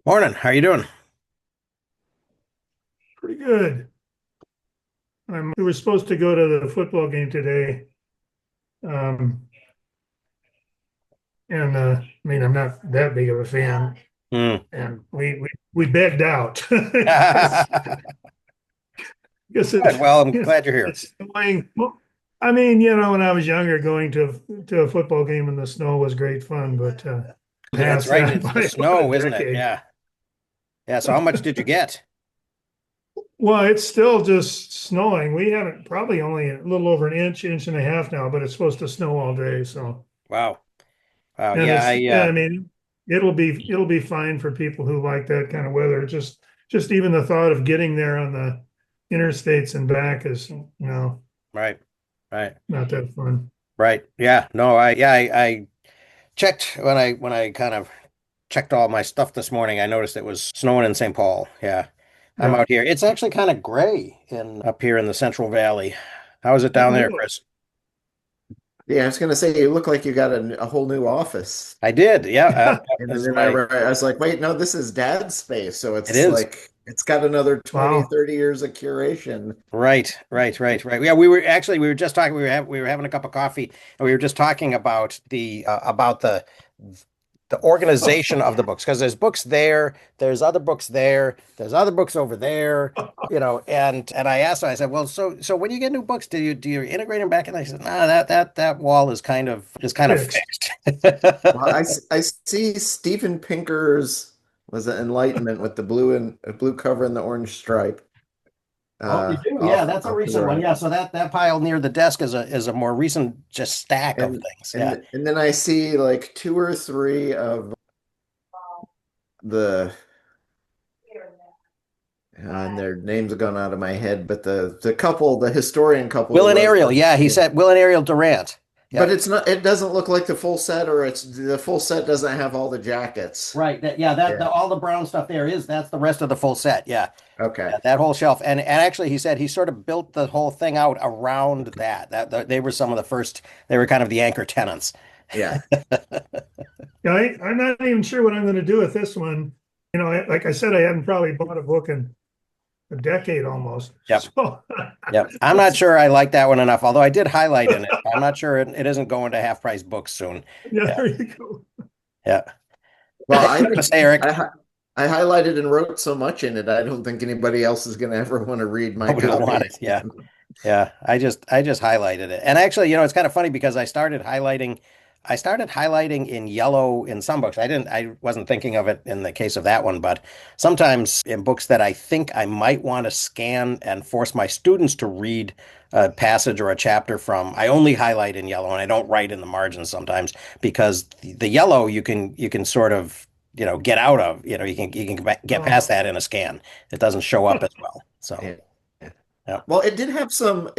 Morning. How you doing? Pretty good. We were supposed to go to the football game today. Um, and I mean, I'm not that big of a fan, Hmm. and we begged out. Because Good. Well, I'm glad you're here. it's snowing. Well, I mean, when I was younger, going to a football game in the snow was great fun, but That's past right. that It's the by about a snow, isn't it? decade. Yeah. Yeah. So how much did you get? Well, it's still just snowing. We haven't probably only a little over an inch, inch and a half now, but it's supposed to snow all day, so. Wow. Wow. And Yeah. I mean, it'll be fine for people who like that kind of weather. Just even the thought of getting there on the interstates and back is, Right. Right. not that fun. Right. Yeah. No, I checked when I kind of checked all my stuff this morning. I noticed it was snowing in St. Paul. Yeah. I'm Yeah. out here. It's actually kind of gray in up here in the Central Valley. How is it Oh, down there, really? Chris? Yeah, I was gonna say you look like you got a whole new office. I did. Yeah. And This is then my I was like, wait, no, this is Dad's space. So it it's is. like it's got another 20, Wow. 30 years of curation. Right. Yeah, we were just talking. We were having a cup of coffee, and we were just talking about the organization of the books because there's books there, there's other books there, there's other books over there, and I asked her, I said, well, so when you get new books, do you integrate them back? And I said, nah, that wall is kind of Fixed. fixed. Well, I see Steven Pinker's was it Enlightenment with the blue cover and the orange stripe Oh, you do? Yeah, off that's a off to the recent one. right. Yeah, so that pile near the desk is a more recent just stack of And things. Yeah. and then I see like two or three of the and their names are going out of my head, but the historian couple Will who and wrote Ariel. Yeah, he said Will and Ariel Durant. but Yep. it's not, it doesn't look like the full set, or it's the full set doesn't have all the jackets. Right. Yeah, Yeah. all the brown stuff there that's the rest of the full set. Yeah. Okay. Yeah, that whole shelf. And actually he said he sort of built the whole thing out around they were some of the first, they were kind of the anchor tenants. Yeah. Yeah, I'm not even sure what I'm going to do with this one. Like I said, I haven't probably bought a book in a decade almost. Yep. So, Yep. I'm not sure I like that one enough, although I did highlight in it. I'm not sure it isn't going to half price books soon. yeah, Yeah. there you go. Yeah. Well, Say, Eric, I highlighted and wrote so much in it. I don't think anybody else is going to ever want to read my nobody will want copy it. Yeah. again. Yeah, I just highlighted it. And actually, it's kind of funny because I started highlighting in yellow in some books. I wasn't thinking of it in the case of that one, but sometimes in books that I think I might want to scan and force my students to read a passage or a chapter from, I only highlight in yellow and I don't write in the margins sometimes because the yellow you can sort of, get out of, you can get Oh, past that in a scan. It doesn't show up as well. So, Yeah. Yeah. yeah. Well, it did have some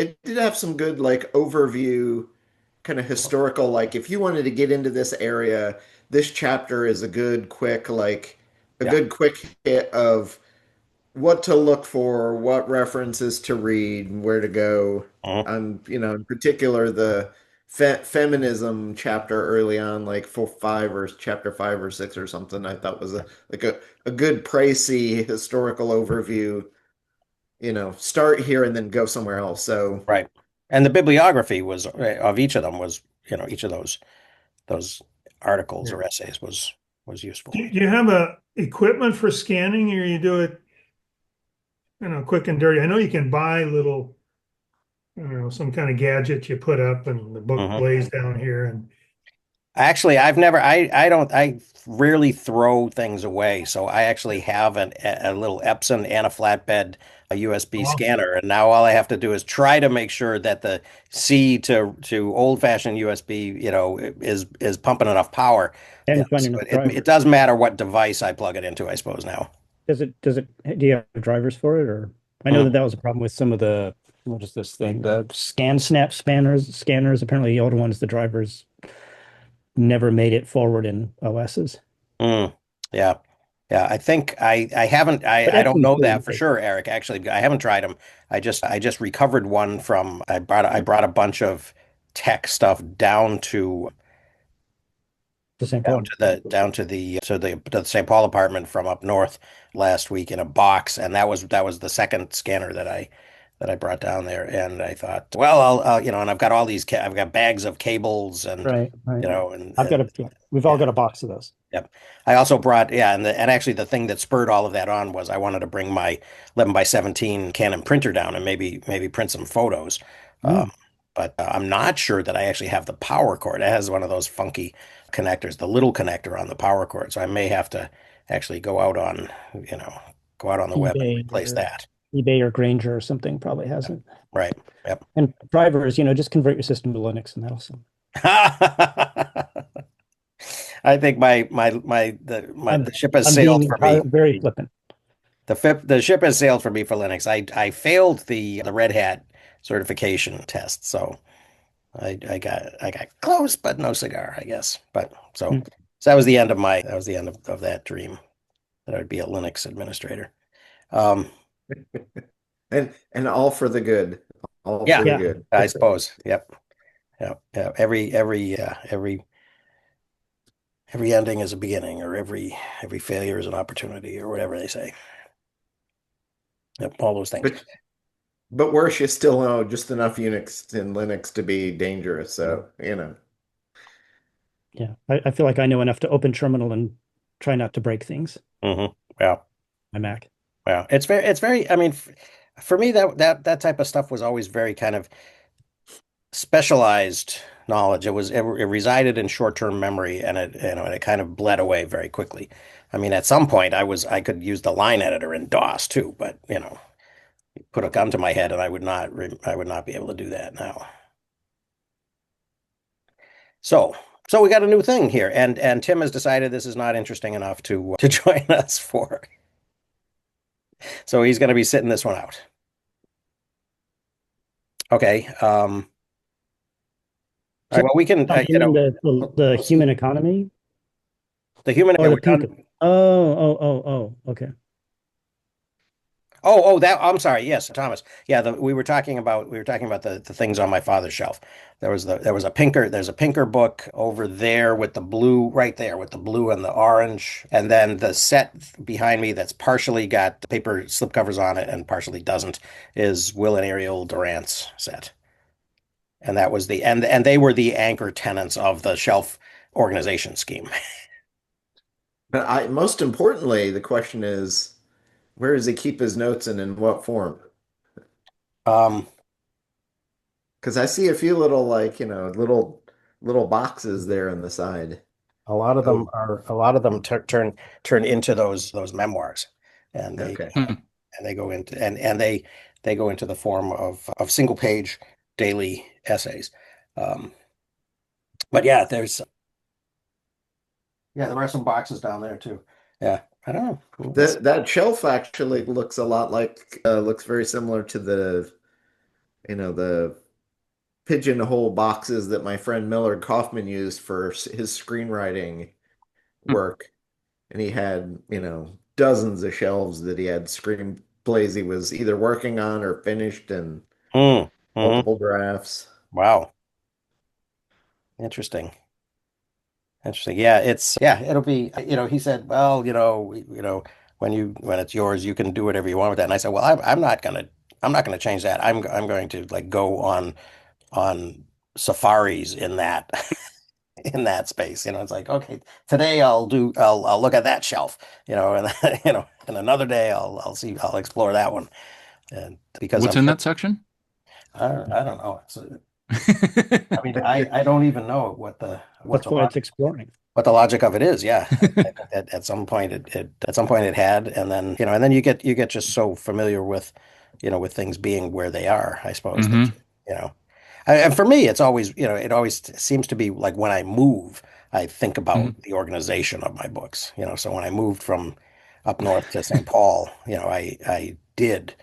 good like overview kind of historical, like if you wanted to get into this area, this chapter is a Yeah. good quick hit of what to look for, what references to read, where to go. Mhm. In particular, the feminism chapter early on, like for chapter 5 or 6 or something, I thought was a good pricey historical overview. Start here and then go somewhere else. So Right. And the bibliography was of each of them was, each of those articles yeah. or essays was useful. do you have a equipment for scanning, or you do it, quick and dirty? I know you can buy little, some kind of gadget you put up and the book Hmm. lays down here and Actually, I rarely throw things away. So I actually have a little Epson and a flatbed, a USB oh, scanner. And now all I have to do is try to make sure that the C to old-fashioned USB, is pumping enough power. And Yeah, you find so enough it drivers. does matter what device I plug it into, I suppose now. Do you have drivers for it? Or I know Mm. that was a problem with some of what is this thing? The ScanSnap scanners. Apparently the older ones, the drivers never made it forward in OSs. Mm. Yeah. Yeah, I think I haven't But I don't Epson's know pretty that for good. sure, Eric. Actually, I haven't tried them. I just recovered one from I brought a bunch of tech stuff down to The St. down Paul. to the St. Paul apartment from up north last week in a box, and that was the second scanner that I brought down there, and I thought, well, and I've got I've got bags of cables, and Right, right. and, I've got and we've all yeah. got a box of those. Yep. I also brought, yeah, and actually the thing that spurred all of that on was I wanted to bring my 11 by 17 Canon printer down and maybe print some photos. Mm. But I'm not sure that I actually have the power cord. It has one of those funky connectors, the little connector on the power cord. So I may have to actually go out on the web and replace that. eBay or Granger or something probably has it. Right. Yep. And drivers, just convert your system to Linux and that'll sell. I think the ship has I'm sailed being for me. very flippant. The ship has sailed for me for Linux. I failed the Red Hat certification test, so I got close, but no cigar, I guess. But so that was the end of of that dream, that I would be a Linux administrator. And all for the good. All Yeah, for the Yeah. good. I suppose. Yep. Yep. Yeah. Every ending is a beginning, or every failure is an opportunity, or whatever they say. Yep, all those things. But worse, you still know just enough Unix and Linux to be dangerous. So, Yeah. I feel like I know enough to open terminal and try not to break things. Mm-hmm. Yeah. My Mac. Wow. It's very, I mean, for me, that type of stuff was always very kind of specialized knowledge. It resided in short-term memory, and it kind of bled away very quickly. I mean, at some point I could use the line editor in DOS too, but put a gun to my head and I would not be able to do that now. So we got a new thing here, and Tim has decided this is not interesting enough to join us for. So he's going to be sitting this one out. Okay. All right, well, we can, the human economy. the human. Oh, the pink. Okay. I'm sorry. Yes, Thomas. Yeah, we were talking about the things on my father's shelf. There's a Pinker book over there with the blue, right there with the blue and the orange, and then the set behind me that's partially got the paper slipcovers on it and partially doesn't is Will and Ariel Durant's set. And that was and they were the anchor tenants of the shelf organization scheme. But most importantly, the question is, where does he keep his notes and in what form? Because I see a few little little boxes there on the side. A lot of them turn into those memoirs, and Okay. they go into they go into the form of single page daily essays. But yeah, there are some boxes down there too. Yeah, I don't know. That shelf actually looks a lot looks very similar to the pigeonhole boxes that my friend Millard Kaufman used for his screenwriting work. And he had, dozens of shelves that he had screenplays he was either working on or finished, and multiple drafts. Wow. Interesting. Yeah, it'll be, he said, well, when it's yours, you can do whatever you want with that. And I said, well, I'm not gonna change that. I'm going to like go on safaris in that in that space. It's like, okay, today I'll look at that shelf, and and another day I'll explore that one. And because what's in that section? I don't know. I mean, I don't even know That's why it's exploring. What the logic of it is. Yeah. At some point it had, and then you get just so familiar with things being where they are, I suppose. And for me, it's always, it always seems to be like when I move, I think about the organization of my books. So when I moved from up north to St. Paul, I did,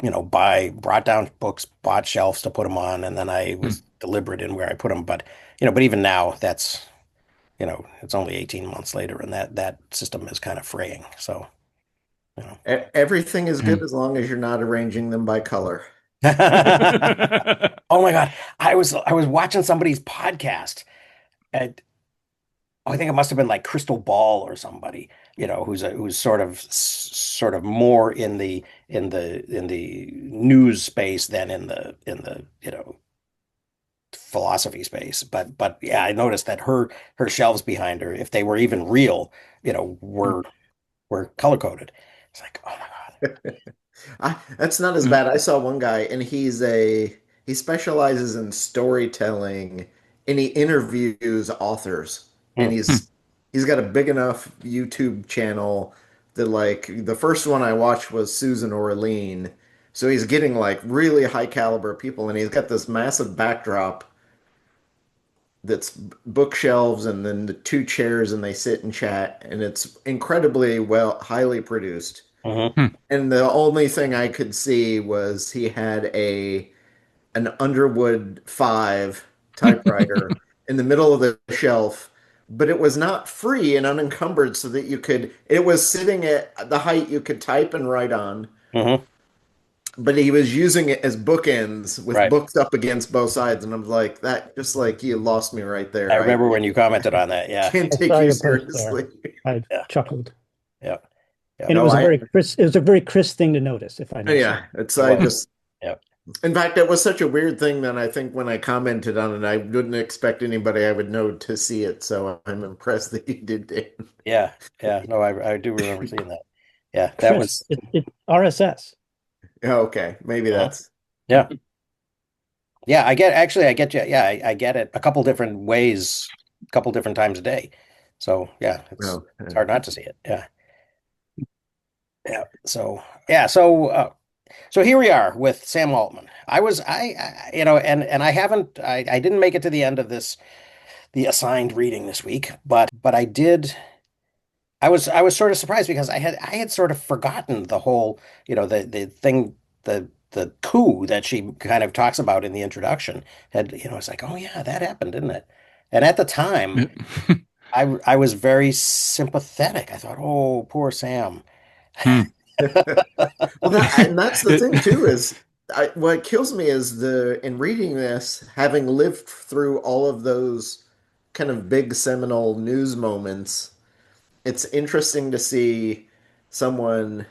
brought down books, bought shelves to put them on, and then I was deliberate in where I put them. But even now, that's, it's only 18 months later, and that system is kind of fraying. So, everything is good as long as you're not arranging them by color. Oh my God. I was watching somebody's podcast, and oh, I think it must have been like Crystal Ball or somebody, who's sort of more in the news space than in the philosophy space. But yeah, I noticed that her shelves behind her, if they were even real, were color coded. It's like, oh my God. That's not as bad. I saw one guy, and he specializes in storytelling, and he interviews authors, and Hmm. he's got a big enough YouTube channel that like the first one I watched was Susan Orlean, so he's getting like really high caliber people, and he's got this massive backdrop that's bookshelves and then the two chairs and they sit and chat, and it's incredibly well highly produced. Hmm. Hmm. And the only thing I could see was he had an Underwood 5 typewriter in the middle of the shelf, but it was not free and unencumbered so that it was sitting at the height you could type and write on, Hmm. but he was using it as bookends with Right. books up against both sides. And I'm like, that just like you lost me right there. I remember when you commented on that. Yeah. can't I take saw you your post there. seriously. I Yeah. chuckled. Yeah. Yeah. And it No, was a I- very crisp, it was a very crisp thing to notice, if I may say. Yeah, it's It I was. just Yeah. in fact it was such a weird thing that I think when I commented on it I wouldn't expect anybody I would know to see it, so I'm impressed that you did, Dan. Yeah. Yeah. No, I do remember seeing that. Yeah. That was, Crisp. RSS. Oh, okay, maybe Uh-huh. that's yeah. Yeah. I get you. Yeah. I get it a couple different ways, a couple different times a day. So yeah, no. it's hard not to see it. Yeah. Yeah. So, yeah. So here we are with Sam Altman. And I didn't make it to the end of the assigned reading this week, but I did. I was sort of surprised because I had sort of forgotten the whole, the thing, the coup that she kind of talks about in the introduction. It's like, oh yeah, that happened, didn't it? And at the time, I was very sympathetic. I thought, oh, poor Sam. Well, and that's the thing too is what kills me is in reading this, having lived through all of those kind of big seminal news moments, it's interesting to see someone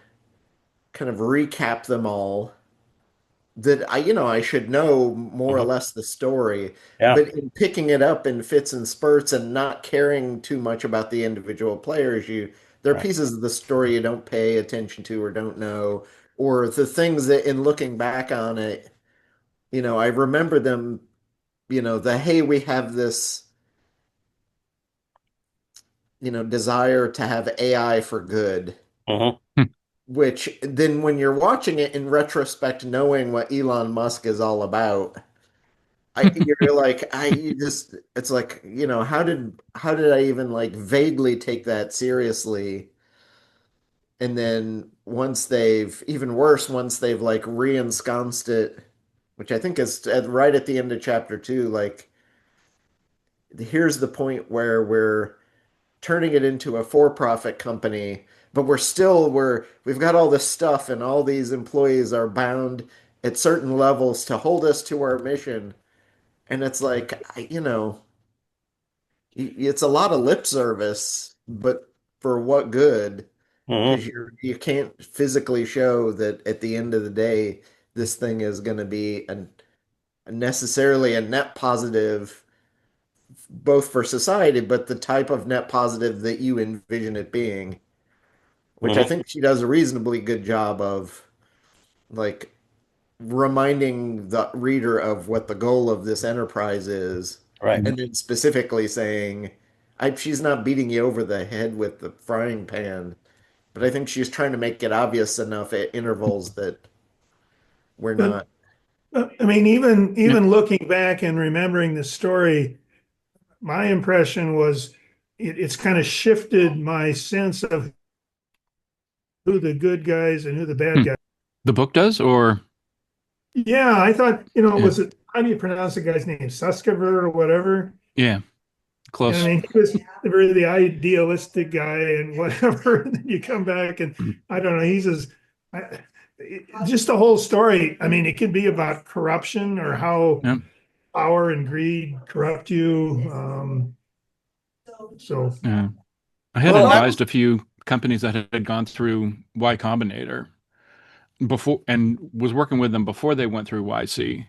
kind of recap them all that I should know more or Mhm. less the story, Yeah. but in picking it up in fits and spurts and not caring too much about the individual players, there are Right. pieces of the story you don't pay attention to or don't know, or the things that in looking back on it, I remember them, the hey, we have this, desire to have AI for good. Mhm. Which then when you're watching it in retrospect, knowing what Elon Musk is all about, you're like, it's like, how did I even like vaguely take that seriously? And then even worse, once they've like re-ensconced it, which I think is right at the end of chapter 2, like, here's the point where we're turning it into a for-profit company, but we've got all this stuff and all these employees are bound at certain levels to hold us to our mission. And it's like, it's a lot of lip service, but for what good? Mhm. Because you can't physically show that at the end of the day, this thing is going to be necessarily a net positive, both for society, but the type of net positive that you envision it being, which I Mhm. think she does a reasonably good job of, like, reminding the reader of what the goal of this enterprise is, Right. and then specifically saying, she's not beating you over the head with the frying pan, but I think she's trying to make it obvious enough at intervals that we're But not. I mean, even looking back and remembering the story, my impression was it's kind of shifted my sense of who the good guys and who the bad Hmm. guys. The book does, or Yeah, I thought, Yeah. was it, how do you pronounce the guy's name? Suskever or whatever? yeah, And close. I mean, he was really the idealistic guy and whatever. And then you come back and I don't know, just the whole story. I mean, it could be about corruption or how Yep. power and greed corrupt you. So, Yeah. I had well, advised a few companies that had gone through Y Combinator before and was working with them before they went through YC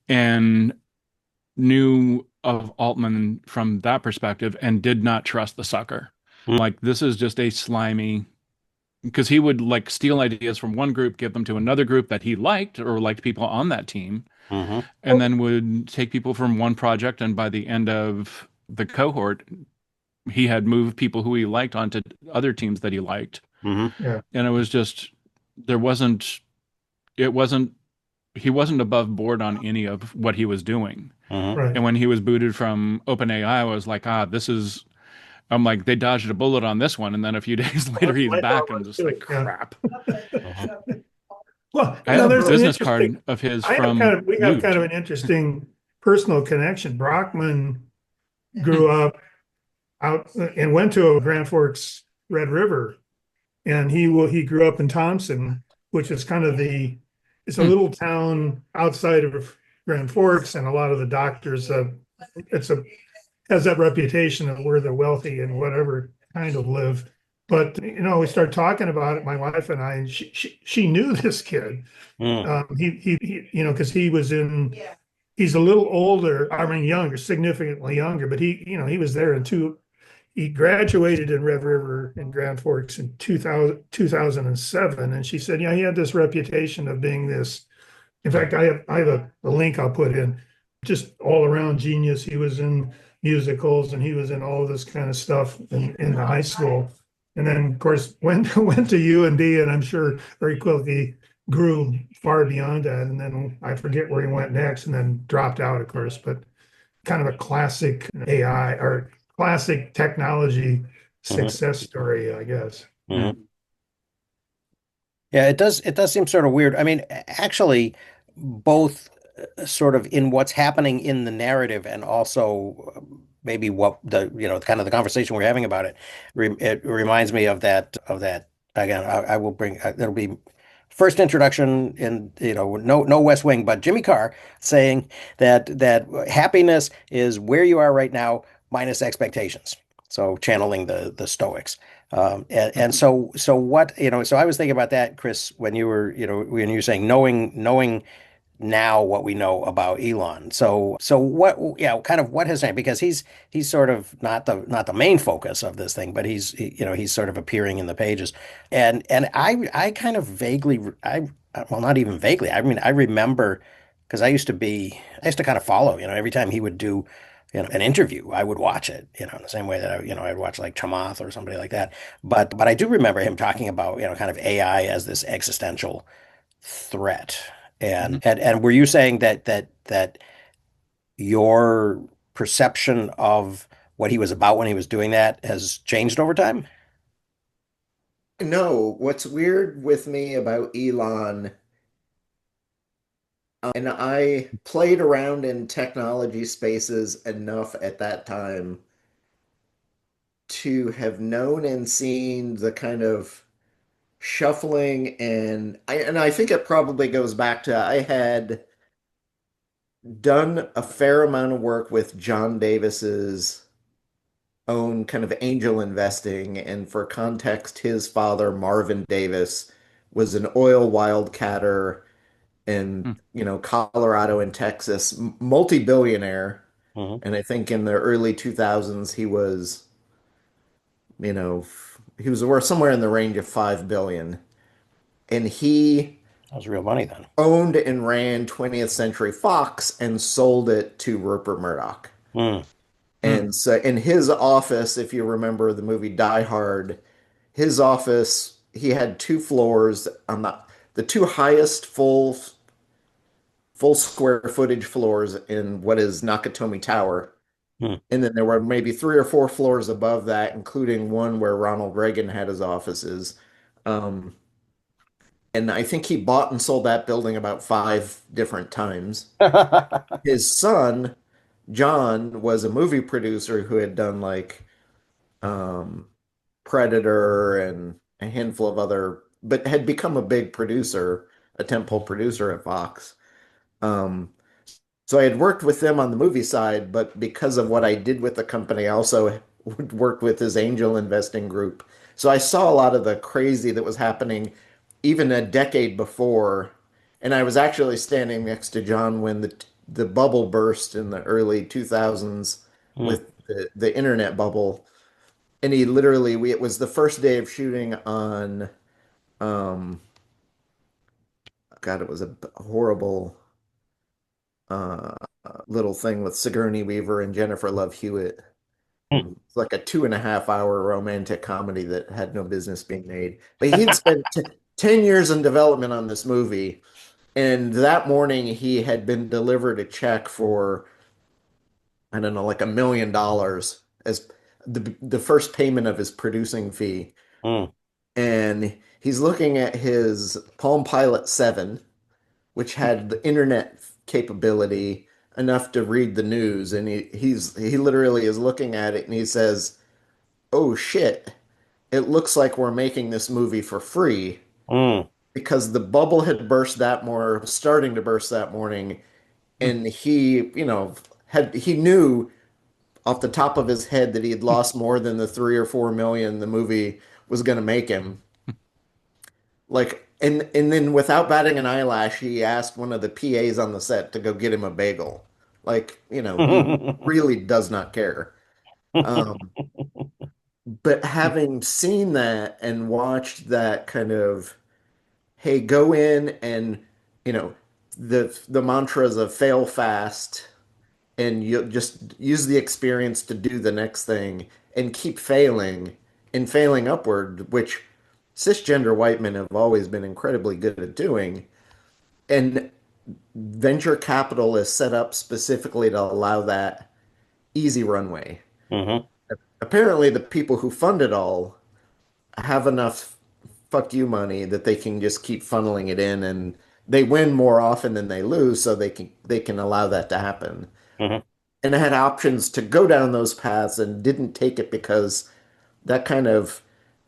and knew of Altman from that perspective and did not trust the sucker. Like, this is just a slimy, because he would like steal ideas from one group, give them to another group that he liked or liked people on that team, Mm-hmm. and then would take people from one project. And by the end of the cohort, he had moved people who he liked onto other teams that he liked. Mm-hmm. yeah, And it was just, there wasn't, it wasn't, he wasn't above board on any of what he was doing. Mm-hmm. right. And when he was booted from OpenAI, I was like, I'm like, they dodged a bullet on this one. And then a few days later, he's I back. thought I'm was just too, like, yeah. crap. Well, I had a there's an business interesting, card of his we from have Loot. kind of an interesting personal connection. Brockman grew up out and went to Grand Forks Red River, and he grew up in Thompson, which is kind of it's a Hmm. little town outside of Grand Forks, and a lot of the doctors it's a has that reputation of where the wealthy and whatever kind of live. But we started talking about it, my wife and I, and she knew this kid. Mm-hmm. He because he's a little older, I mean younger, significantly younger, but he was there he graduated in Red River in Grand Forks in 2007. And she said, yeah, he had this reputation of being this. In fact, I have a link I'll put in, just all around genius. He was in musicals and he was in all this kind of stuff in the high school. And then of course went to UND, and I'm sure very quickly grew far beyond that. And then I forget where he went next, and then dropped out, of course, but kind of a classic AI or classic technology success story, I guess. Mm-hmm. Yeah, it does seem sort of weird. I mean, actually, both sort of in what's happening in the narrative and also maybe what kind of the conversation we're having about it. It reminds me of that again. I will bring it'll be first introduction in no West Wing, but Jimmy Carr saying that happiness is where you are right now minus expectations. So channeling the Stoics. And so what, so I was thinking about that, Chris, when when you were saying knowing now what we know about Elon. So what, kind of what has changed, because he's sort of not the main focus of this thing, but he's sort of appearing in the pages. And I kind of vaguely, well, not even vaguely. I mean, I remember because I used to kind of follow, every time he would do an interview, I would watch it, in the same way that I'd watch like Chamath or somebody like that. But I do remember him talking about, kind of AI as this existential threat. And were you saying that your perception of what he was about when he was doing that has changed over time? No, what's weird with me about Elon, and I played around in technology spaces enough at that time to have known and seen the kind of shuffling, and I think it probably goes back to I had done a fair amount of work with John Davis's own kind of angel investing. And for context, his father, Marvin Davis, was an oil wildcatter in, Hmm. Colorado and Texas, multi-billionaire. Hmm. And I think in the early 2000s, you know, he was worth somewhere in the range of 5 billion. And he That was real money then. owned and ran 20th Century Fox and sold it to Rupert Murdoch. Mm. And so in his office, if you remember the movie Die Hard, his office, he had two floors on the two highest full square footage floors in what is Nakatomi Tower. Mm. And then there were maybe three or four floors above that, including one where Ronald Reagan had his offices. Um, and I think he bought and sold that building about 5 different times. His son, John, was a movie producer who had done like um, Predator and a handful of other, but had become a big producer, a tentpole producer at Fox. Um, so I had worked with them on the movie side, but because of what I did with the company, I also would work with his angel investing group. So I saw a lot of the crazy that was happening even a decade before. And I was actually standing next to John when the bubble burst in the early 2000s Mm. with the internet bubble. And he literally, it was the first day of shooting on, um, God, it was a horrible uh, little thing with Sigourney Weaver and Jennifer Love Hewitt. Mm. It's like a 2.5 hour romantic comedy that had no business being made. But he'd spent 10 years in development on this movie. And that morning, he had been delivered a check for, I don't know, like $1 million as the first payment of his producing fee. Mm. And he's looking at his Palm Pilot 7, which had the internet capability enough to read the news. And he literally is looking at it and he says, "Oh shit, it looks like we're making this movie for free." Mm. Because the bubble had burst that more, starting to burst that morning, and he knew off the top of his head that he had lost more than the 3 or 4 million the movie was going to make him. Like, and then without batting an eyelash, he asked one of the PAs on the set to go get him a bagel. Like, he really does not care. Um, but having seen that and watched that kind of, hey, go in and, you know, the mantras of fail fast and you just use the experience to do the next thing and keep failing and failing upward, which cisgender white men have always been incredibly good at doing. And venture capital is set up specifically to allow that easy runway. Mhm. Apparently, the people who fund it all have enough fuck you money that they can just keep funneling it in, and they win more often than they lose, so they can allow that to happen. Mhm. And I had options to go down those paths and didn't take it because that kind of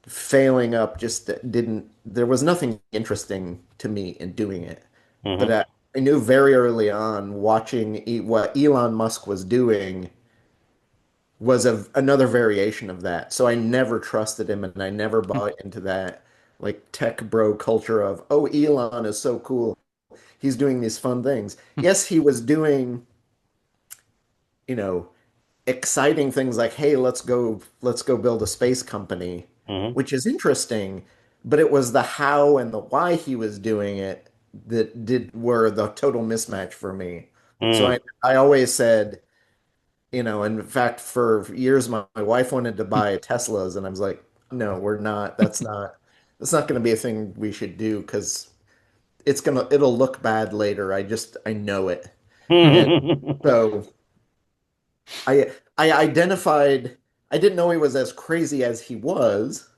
failing up just didn't, there was nothing interesting to me in doing it. But Mhm. I knew very early on watching what Elon Musk was doing was another variation of that. So I never trusted him and I never bought into that like tech bro culture of, oh, Elon is so cool. He's doing these fun things. Yes, he was doing, you know, exciting things like, hey, let's go build a space company, Mhm. which is interesting, but it was the how and the why he was doing it that did were the total mismatch for me. So Mm. I always said, in fact, for years my wife wanted to buy Teslas and I was like, no, we're not. That's not going to be a thing we should do because it'll look bad later. I know it. And so I identified, I didn't know he was as crazy as he was,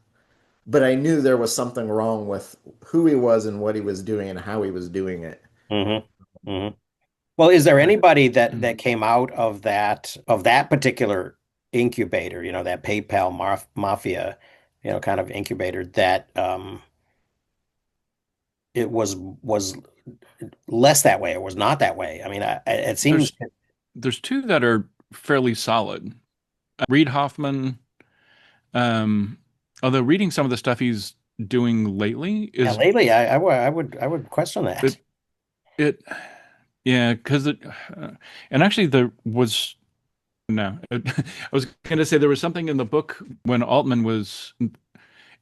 but I knew there was something wrong with who he was and what he was doing and how he was doing it. Mhm. Mhm. Well, is there anybody that came out of that particular incubator, that PayPal mafia, kind of incubator that it was less that way or was not that way? I mean, it seems. There's two that are fairly solid. Reid Hoffman, um, although reading some of the stuff he's doing lately Yeah, is lately I would question that. it it yeah, because and actually there was no I was going to say there was something in the book when Altman was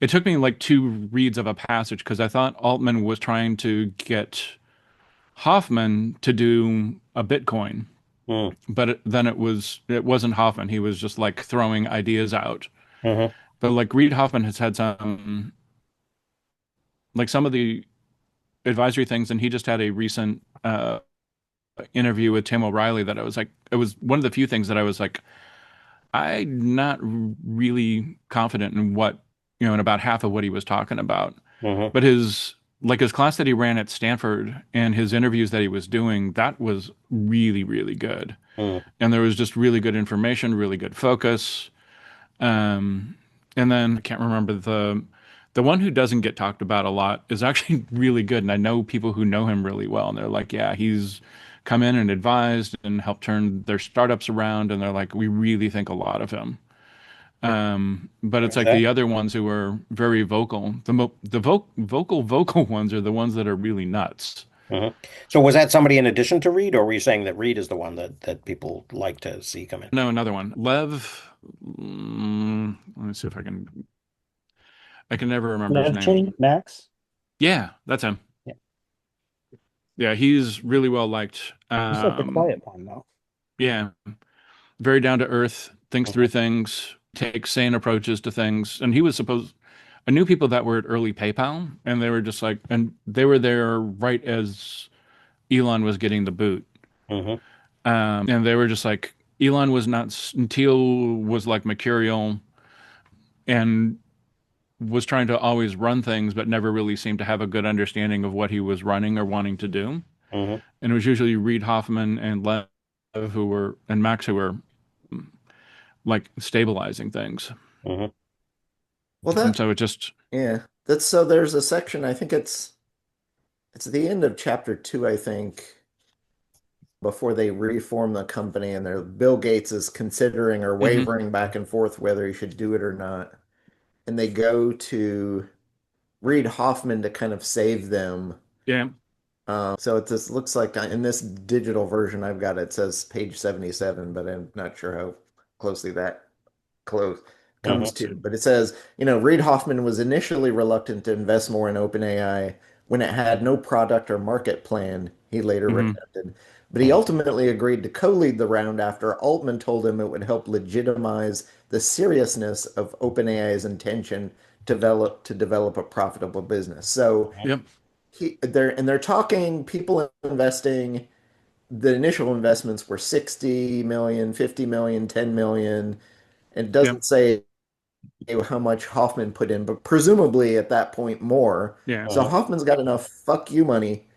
it took me like two reads of a passage because I thought Altman was trying to get Hoffman to do a Bitcoin, Mm. but then it wasn't Hoffman. He was just like throwing ideas out. Mhm. But like Reid Hoffman has had some like some of the advisory things, and he just had a recent interview with Tim O'Reilly that I was like, it was one of the few things that I was like, I'm not really confident in in about half of what he was talking about. Mhm. But his class that he ran at Stanford and his interviews that he was doing, that was really, really good. Mm. And there was just really good information, really good focus. Um, and then I can't remember the one who doesn't get talked about a lot is actually really good. And I know people who know him really well, and they're like, yeah, he's come in and advised and helped turn their startups around. And they're like, we really think a lot of him. But it's like Okay. the other ones who are very vocal. Vocal ones are the ones that are really nuts. Mhm. So was that somebody in addition to Reed, or were you saying that Reed is the one that people like to see come in? No, another one. Lev. Let me see if I can. I can never remember his Levchin, name. Max. Yeah, that's him. Yeah. Yeah, he's really well liked. He's like the quiet one though. Yeah, very down to earth, thinks Mhm. through things, takes sane approaches to things. And he was supposed, I knew people that were at early PayPal, and they were just like, and they were there right as Elon was getting the boot. Mhm. And they were just like, Elon was not, Teal was like mercurial and was trying to always run things, but never really seemed to have a good understanding of what he was running or wanting to do. Mhm. And it was usually Reid Hoffman and Lev who were, and Max who were like stabilizing things. Mhm. Well, And that so it just, yeah, that's so. There's a section. I think it's the end of chapter 2. I think before they reform the company, and Bill Gates is considering or mhm, wavering back and forth whether he should do it or not, and they go to Reid Hoffman to kind of save them. yeah, So it just looks like in this digital version I've got it says page 77, but I'm not sure how closely that close comes Mhm. to. But it says, Reid Hoffman was initially reluctant to invest more in OpenAI when it had no product or market plan, he later hmm recanted. But he Mhm. ultimately agreed to co-lead the round after Altman told him it would help legitimize the seriousness of OpenAI's intention to develop a profitable business. So yep, they're talking people investing. The initial investments were 60 million, 50 million, 10 million. It yep, doesn't say how much Hoffman put in, but presumably at that point more. yeah, So Mhm. Hoffman's got enough fuck you money.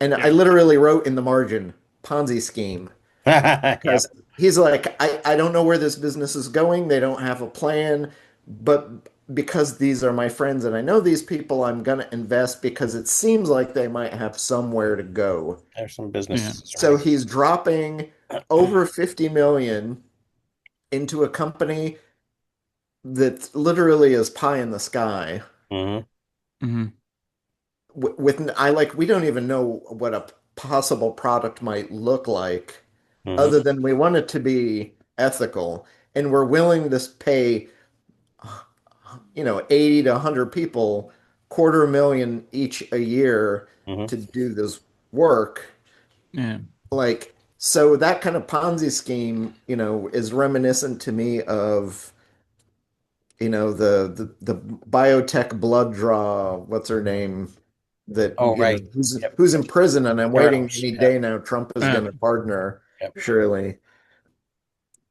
And I yeah, literally wrote in the margin Ponzi scheme Yep. because he's like, I don't know where this business is going. They don't have a plan, but because these are my friends and I know these people, I'm gonna invest because it seems like they might have somewhere to go. There's some yeah, businesses So around. he's dropping over 50 million into a company that literally is pie in the sky. Mhm. hmm With I like we don't even know what a possible product might look like Mhm. other than we want it to be ethical and we're willing to pay 80 to 100 people quarter million each a year Mhm. to do this work. yeah, Like, so that kind of Ponzi scheme, is reminiscent to me of, the biotech blood draw, what's her name? That, Oh, right. Yep. who's in prison, and I'm waiting Theranos. any Yep. day now. Trump is uh, going to pardon her, Yep. surely.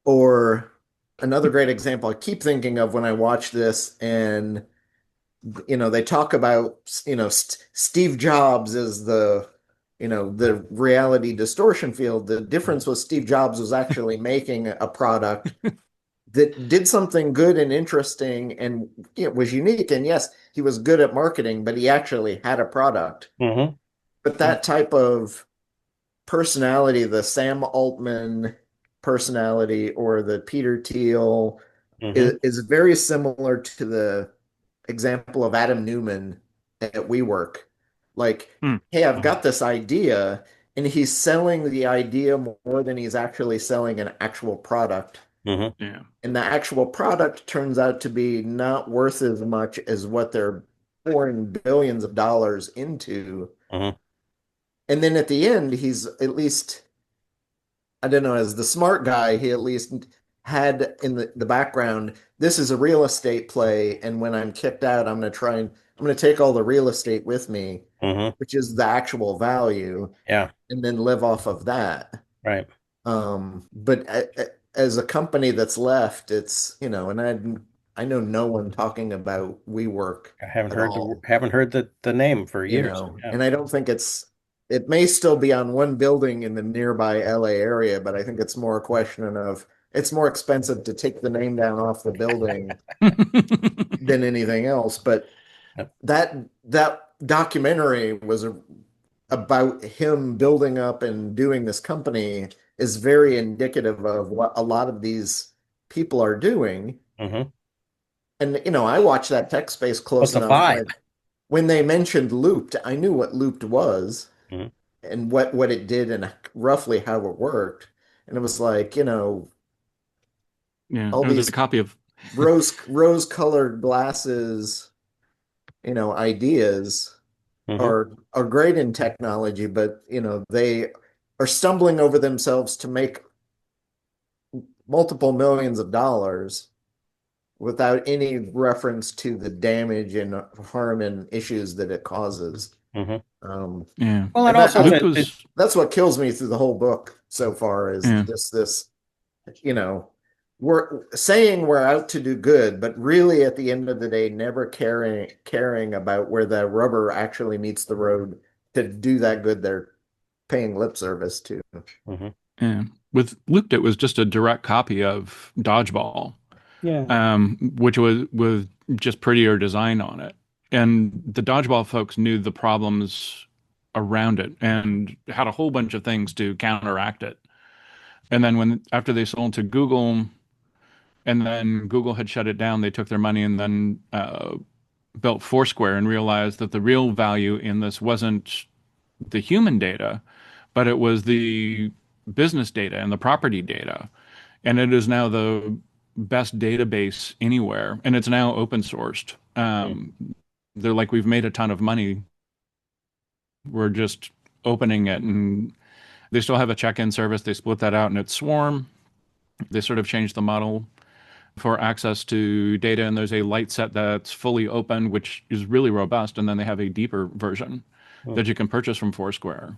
Or another great example I keep thinking of when I watch this, and they talk about, Steve Jobs is the reality distortion field. The difference was Steve Jobs was actually making a product that did something good and interesting and was unique. And yes, he was good at marketing, but he actually had a product. Mhm. But that type of personality, the Sam Altman personality or the Peter Thiel, Mhm. is very similar to the example of Adam Newman at WeWork. Like, mm, hey, I've got this idea, and he's selling the idea more than he's actually selling an actual product. Mhm. yeah, And the actual product turns out to be not worth as much as what they're pouring billions of dollars into. Mhm. And then at the end, he's at least, I don't know, as the smart guy, he at least had in the background, this is a real estate play. And when I'm kicked out, I'm going to take all the real estate with me, Mhm. which is the actual value, Yeah. and then live off of that. Right. But as a company that's left, it's, and I know no one talking about WeWork I haven't at heard all, the name for years. Yeah. and I don't think it may still be on one building in the nearby LA area, but I think it's more a question of it's more expensive to take the name down off the building than anything else. But Yep. that documentary was about him building up and doing this company is very indicative of what a lot of these people are doing. Mhm. And I watched that tech space close What's a enough vibe? that when they mentioned looped, I knew what looped was Mhm. and what it did and roughly how it worked. And it was like, Yeah, all it was a these copy of. rose colored glasses, ideas Mhm. are great in technology, but they are stumbling over themselves to make multiple millions of dollars without any reference to the damage and harm and issues that it causes. Mhm. Um, Yeah, Well, and and that also Looped to was. that's what kills me through the whole book so far is Yeah, just this, you know, we're saying we're out to do good, but really at the end of the day, never caring about where the rubber actually meets the road to do that good they're paying lip service to. Mhm. yeah. With Looped, it was just a direct copy of Dodgeball, Yeah. which was with just prettier design on it. And the Dodgeball folks knew the problems around it and had a whole bunch of things to counteract it. And then after they sold to Google, and then Google had shut it down, they took their money and then built Foursquare and realized that the real value in this wasn't the human data, but it was the business data and the property data. And it is now the best database anywhere, and it's now open sourced. They're like, we've made a ton of money. We're just opening it, and they still have a check-in service. They split that out, and it's Swarm. They sort of changed the model for access to data, and there's a light set that's fully open, which is really robust, and then they have a deeper version Mhm. that you can purchase from Foursquare.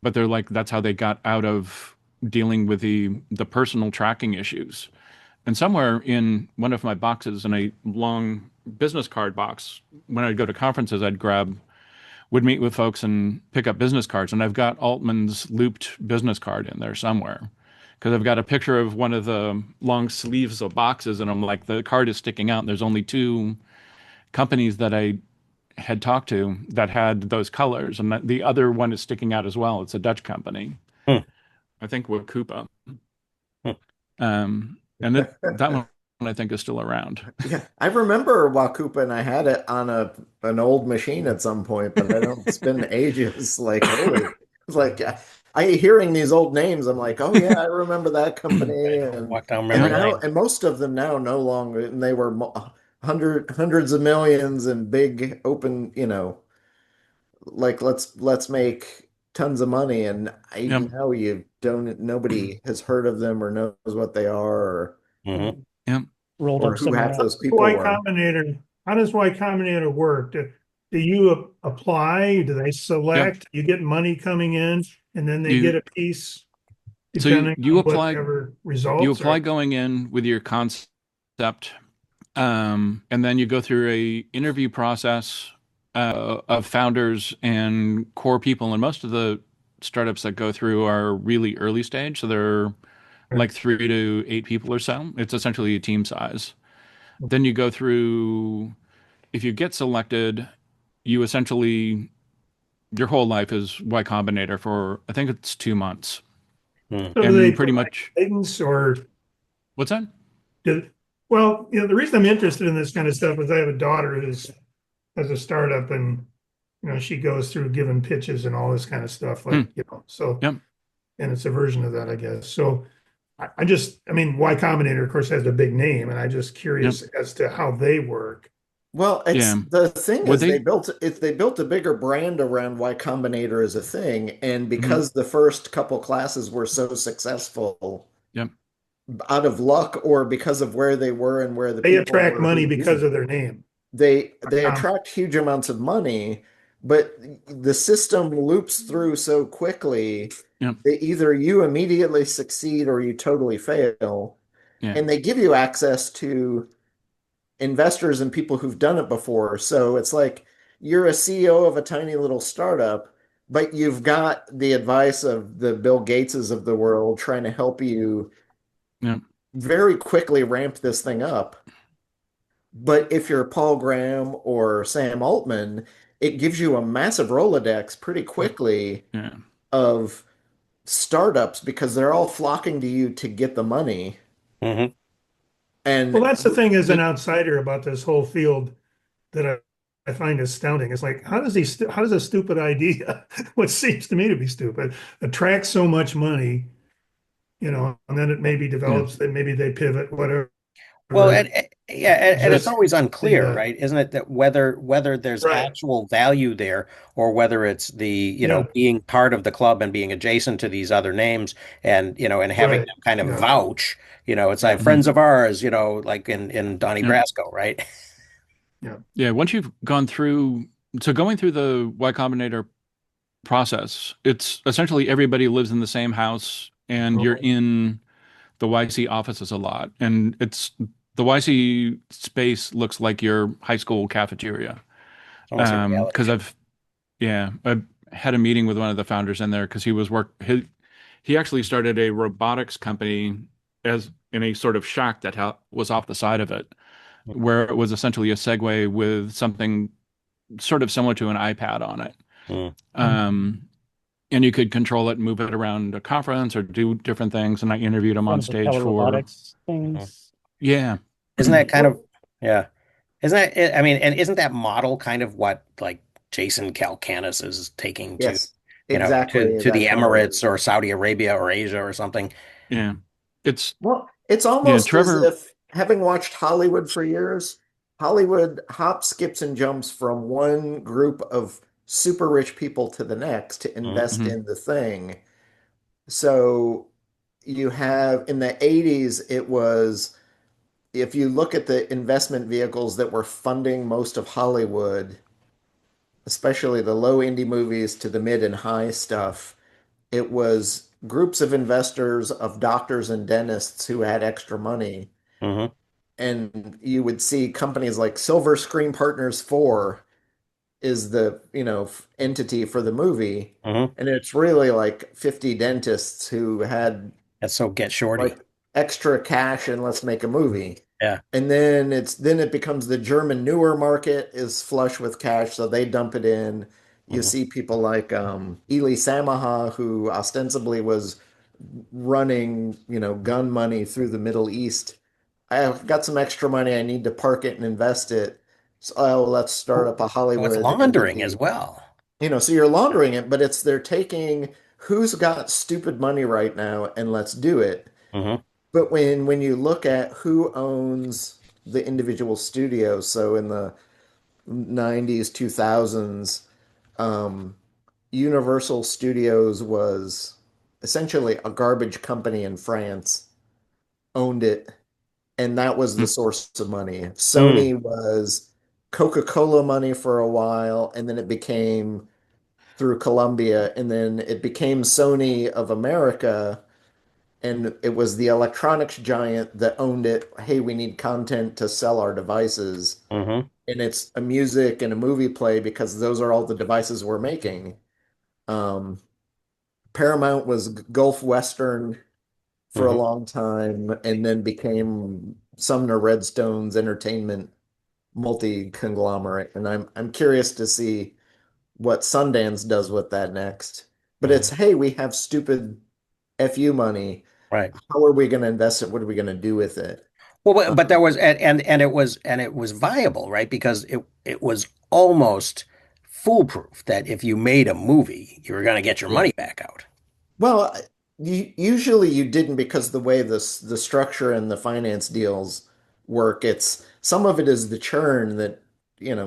But they're like, that's how they got out of dealing with the personal tracking issues. And somewhere in one of my boxes in a long business card box, when I'd go to conferences, would meet with folks and pick up business cards. And I've got Altman's looped business card in there somewhere because I've got a picture of one of the long sleeves of boxes. And I'm like, the card is sticking out. And there's only two companies that I had talked to that had those colors. And the other one is sticking out as well. It's a Dutch company, Hmm. I think Wakupa. Hmm. And that one I think is still around. Yeah, I remember Wakupa and I had it on an old machine at some point, but I don't. It's been ages. Like holy, it's like I hearing these old names. I'm like, oh yeah, I remember that company, Walk down and memory Yeah. now lane. and most of them now no longer. And they were hundreds of millions and big open. Like let's make tons of money, and Yeah. now you don't. Nobody has heard of them or knows what they are Mhm. Yeah. Rolled or up who some half those people Y were. Combinator, how does Y Combinator work? Do you apply? Do they Yeah. select? You get money coming in and then they get You a piece so depending you on apply whatever you results apply are. going in with your concept, and then you go through a interview process of founders and core people. And most of the startups that go through are really early stage, so they're like 3 to 8 people or so. It's essentially a team size. Then you go through. If you get selected, you essentially your whole life is Y Combinator for I think it's 2 months, So do they and pretty provide much guidance or what's that? do, well, the reason I'm interested in this kind of stuff is I have a daughter who's has a startup and she goes through giving pitches and all this kind of stuff Hmm. so Yep. and it's a version of that, I guess. So I mean, Y Combinator, of course, has a big name, and I'm just Yep. curious as to how they work. Well, it's Yeah. the thing What is they they built a bigger brand around Y Combinator as a thing, and mhm. because the first couple classes were so successful, Yep. out of luck or because of where they were and where the They people attract were who money were using because of their name. they Um, attract huge amounts of money, but the system loops through so quickly Yep. that either you immediately succeed or you totally fail, Yeah. and they give you access to investors and people who've done it before. So it's like you're a CEO of a tiny little startup, but you've got the advice of the Bill Gateses of the world trying to help you Yep. very quickly ramp this thing up. But if you're Paul Graham or Sam Altman, it gives you a massive Rolodex pretty quickly Yeah. of startups because they're all flocking to you to get the money. Mhm. And Well, that's the thing as an outsider about this whole field that I find astounding. It's like, how does a stupid idea, what seems to me to be stupid, attract so much money, and then it maybe Yeah. develops that maybe they pivot, whatever. Well, yeah, and it's Just always unclear, the, right? Isn't it, that whether there's right. actual value there, or whether it's the, Yeah, being part of the club and being adjacent to these other names, and having right. them kind of Yeah. vouch, it's like Mhm. friends of ours, like in Donnie Yeah. Brasco, right? Yeah. Yeah, once you've gone through, so going through the Y Combinator process, it's essentially everybody lives in the same house and you're Oh, in the YC offices a lot. And the YC space looks like your high school cafeteria. Almost a reality Because show. I had a meeting with one of the founders in there because he actually started a robotics company as in a sort of shack that was off the side of it, where it was essentially a Segway with something sort of similar to an iPad on it. Mm. Um, and you could control it and move it around a conference or do different things. And I interviewed him One on of the stage for, telerobotics Mhm. things. yeah. Isn't that kind of, yeah? I mean, and isn't that model kind of what, like, Jason Calacanis is taking to, yes, exactly. to the That's how it Emirates is. or Saudi Arabia or Asia or something? Yeah. It's, Well, it's yeah, almost as Trevor, if, having watched Hollywood for years, Hollywood hops, skips, and jumps from one group of super rich people to the next to invest mhm, in the thing. So you have in the 80s, it was, if you look at the investment vehicles that were funding most of Hollywood, especially the low indie movies to the mid and high stuff, it was groups of investors of doctors and dentists who had extra money. Hmm. And you would see companies like Silver Screen Partners 4 is the, entity for the movie. Hmm. And it's really like 50 dentists who had That's so Get Shorty. like extra cash and let's make a movie. Yeah. And then it becomes the German newer market is flush with cash, so they dump it in. You Hmm. see people like Ely Samaha, who ostensibly was running, gun money through the Middle East. I've got some extra money. I need to park it and invest it. So, oh, let's start up a So it's Hollywood laundering as entity. well. So you're laundering it, but they're taking who's got stupid money right now and let's do it. Hmm. But when you look at who owns the individual studios, so in the 90s, 2000s, um, Universal Studios was essentially a garbage company in France, owned it, and that was the mhm, source of money. Mm. Sony was Coca-Cola money for a while, and then it became through Columbia, and then it became Sony of America, and it was the electronics giant that owned it. Hey, we need content to sell our devices, Hmm. and it's a music and a movie play because those are all the devices we're making. Um, Paramount was Gulf Western for a Hmm. long time, and then became Sumner Redstone's entertainment multi-conglomerate. And I'm curious to see what Sundance does with that next. But it's, Hmm. hey, we have stupid FU money. Right. How are we going to invest it? What are we going to do with it? Well, Uh, but there was, and it was viable, right? Because it was almost foolproof that if you made a movie, you were going to get your yeah. money back out. Well, usually you didn't because the way the structure and the finance deals work, it's some of it is the churn that,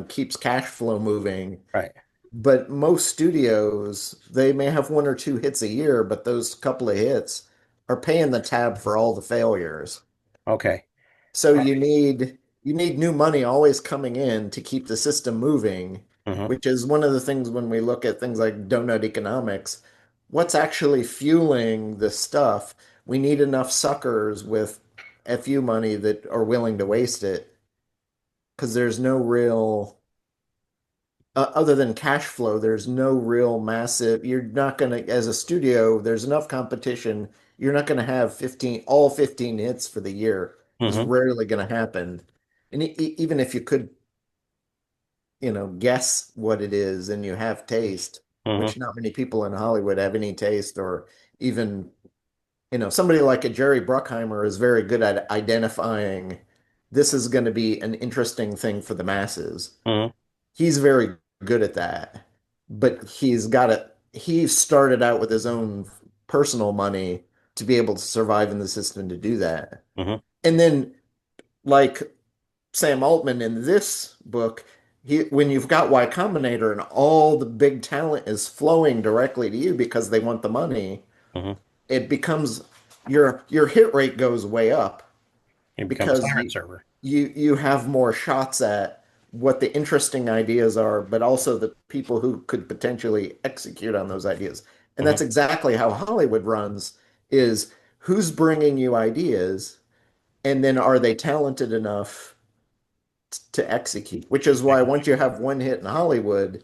keeps cash flow moving. Right. But most studios, they may have one or two hits a year, but those couple of hits are paying the tab for all the failures. Okay. So you need new money always coming in to keep the system moving, Hmm. which is one of the things when we look at things like donut economics, what's actually fueling this stuff? We need enough suckers with FU money that are willing to waste it because there's no real other than cash flow, there's no real massive. You're not going to, as a studio, there's enough competition. You're not going to have all 15 hits for the year. It's Hmm. rarely going to happen. And even if you could, guess what it is and you have taste, Hmm. which not many people in Hollywood have any taste, or even, somebody like a Jerry Bruckheimer is very good at identifying this is going to be an interesting thing for the masses. Mhm. He's very good at that, but he started out with his own personal money to be able to survive in the system to do that. Mhm. And then, like Sam Altman in this book, when you've got Y Combinator and all the big talent is flowing directly to you because they want the money, Mhm. it becomes your hit rate goes way up You become a because siren server. you have more shots at what the interesting ideas are, but also the people who could potentially execute on those ideas. And Mhm. that's exactly how Hollywood runs, is who's bringing you ideas, and then are they talented enough to execute? Which is why once you have one hit in Hollywood,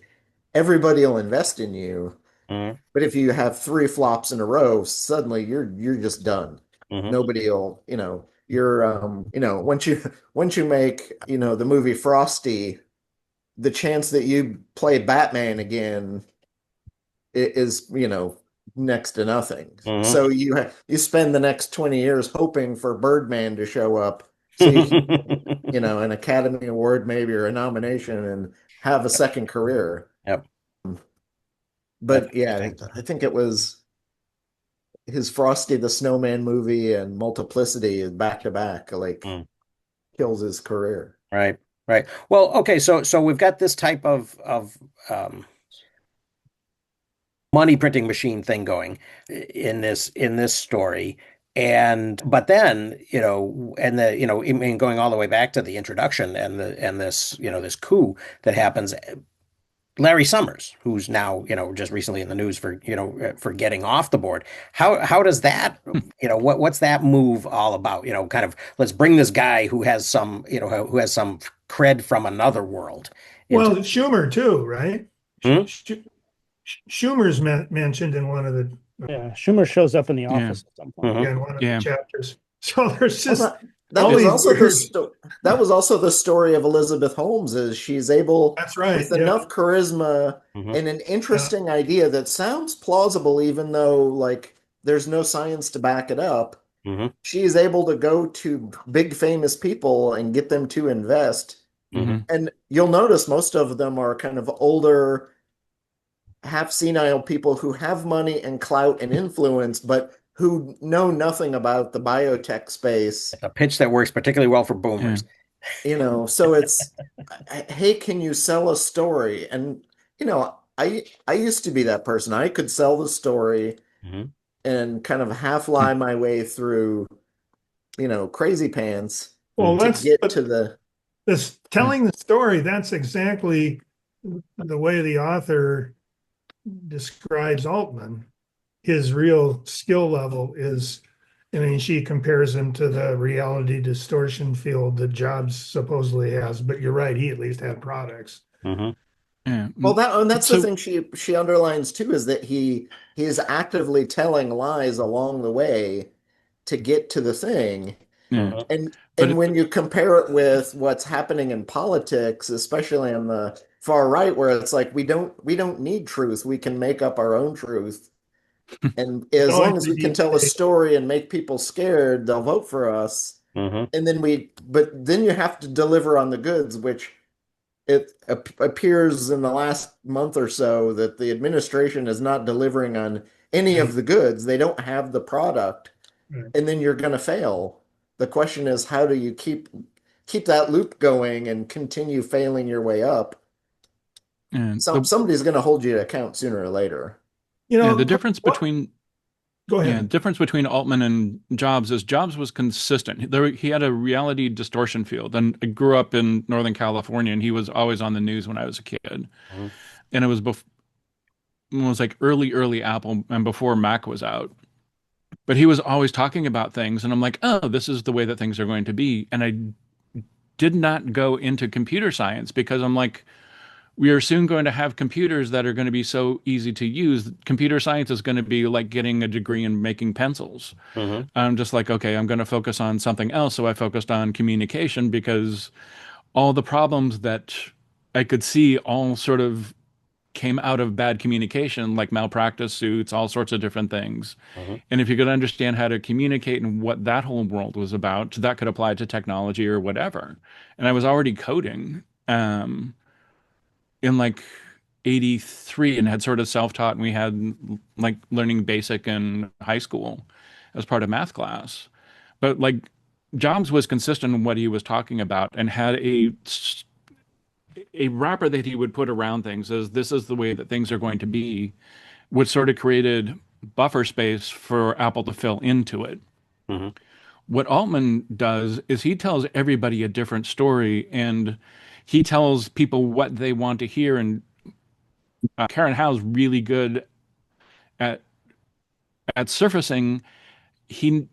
everybody will invest in you. Mhm. But if you have three flops in a row, suddenly you're just done. Mhm. Nobody will, you're once you make, the movie Frosty, the chance that you play Batman again is, next to nothing. Mhm. So you spend the next 20 years hoping for Birdman to show up so you can, an Academy Award maybe or a nomination and have a second career. Yep. That's But yeah, I think it was his Frosty the Snowman movie and Multiplicity is back to back, like Mm. kills his career. Right. Right. Well, okay, so we've got this type of money printing machine thing going in this story. And but then, and I mean, going all the way back to the introduction and this, this coup that happens. Larry Summers, who's now, just recently in the news for, for getting off the board. How does that, what's that move all about? Kind of let's bring this guy who has some, who has some cred from another world into. Well, Schumer too, right? Hmm? Schumer's mentioned in one of the Yeah, Schumer shows up in the Yeah. office at some point. Mhm. again one of Yeah. the chapters. So there's just Well, that all was these also weird- that was also the story of Elizabeth Holmes, is she's able, That's right. with Yeah. enough charisma Mhm. and an interesting idea that sounds plausible, even though like there's no science to back it up. Mhm. She is able to go to big famous people and get them to invest. Mhm. And you'll notice most of them are kind of older, half senile people who have money and clout and influence, but who know nothing about the biotech space. A pitch that works particularly well for boomers. So it's, hey, can you sell a story? And I used to be that person. I could sell the story Mhm. and kind of half lie my way through, crazy pants Well, to that's get but to the. this telling the story. That's exactly the way the author describes Altman. His real skill level is, I mean, she compares him to the reality distortion field that Jobs supposedly has. But you're right, he at least had products. Mhm. Yeah. Well, that's the So- thing she underlines too, is that he is actively telling lies along the way to get to the thing. Yeah. Mhm. And But it- when you compare it with what's happening in politics, especially on the far right, where it's like we don't need truth, we can make up our own truth. And as Oh, long as we indeed. can tell a story and make people scared, they'll vote for us. Mhm. And then but then you have to deliver on the goods, which it appears in the last month or so that the administration is not delivering on any of the goods. They don't have the product, Right. and then you're going to fail. The question is, how do you keep that loop going and continue failing your way up? and Somebody's going to hold you to account sooner or later. the difference between Go ahead. Yeah, the difference between Altman and Jobs is Jobs was consistent. He had a reality distortion field, and I grew up in Northern California, and he was always on the news when I was a kid. Mhm. And it was like early Apple and before Mac was out. But he was always talking about things, and I'm like, oh, this is the way that things are going to be. And I did not go into computer science because I'm like, we are soon going to have computers that are going to be so easy to use. Computer science is going to be like getting a degree in making pencils. Mhm. I'm just like, okay, I'm going to focus on something else. So I focused on communication because all the problems that I could see all sort of came out of bad communication, like malpractice suits, all sorts of different things. Mhm. And if you could understand how to communicate and what that whole world was about, that could apply to technology or whatever. And I was already coding in like 83 and had sort of self-taught, and we had like learning basic in high school as part of math class. But like Jobs was consistent in what he was talking about and had a wrapper that he would put around things as this is the way that things are going to be, which sort of created buffer space for Apple to fill into it. Mhm. What Altman does is he tells everybody a different story, and he tells people what they want to hear. And Karen Howe's really good at surfacing he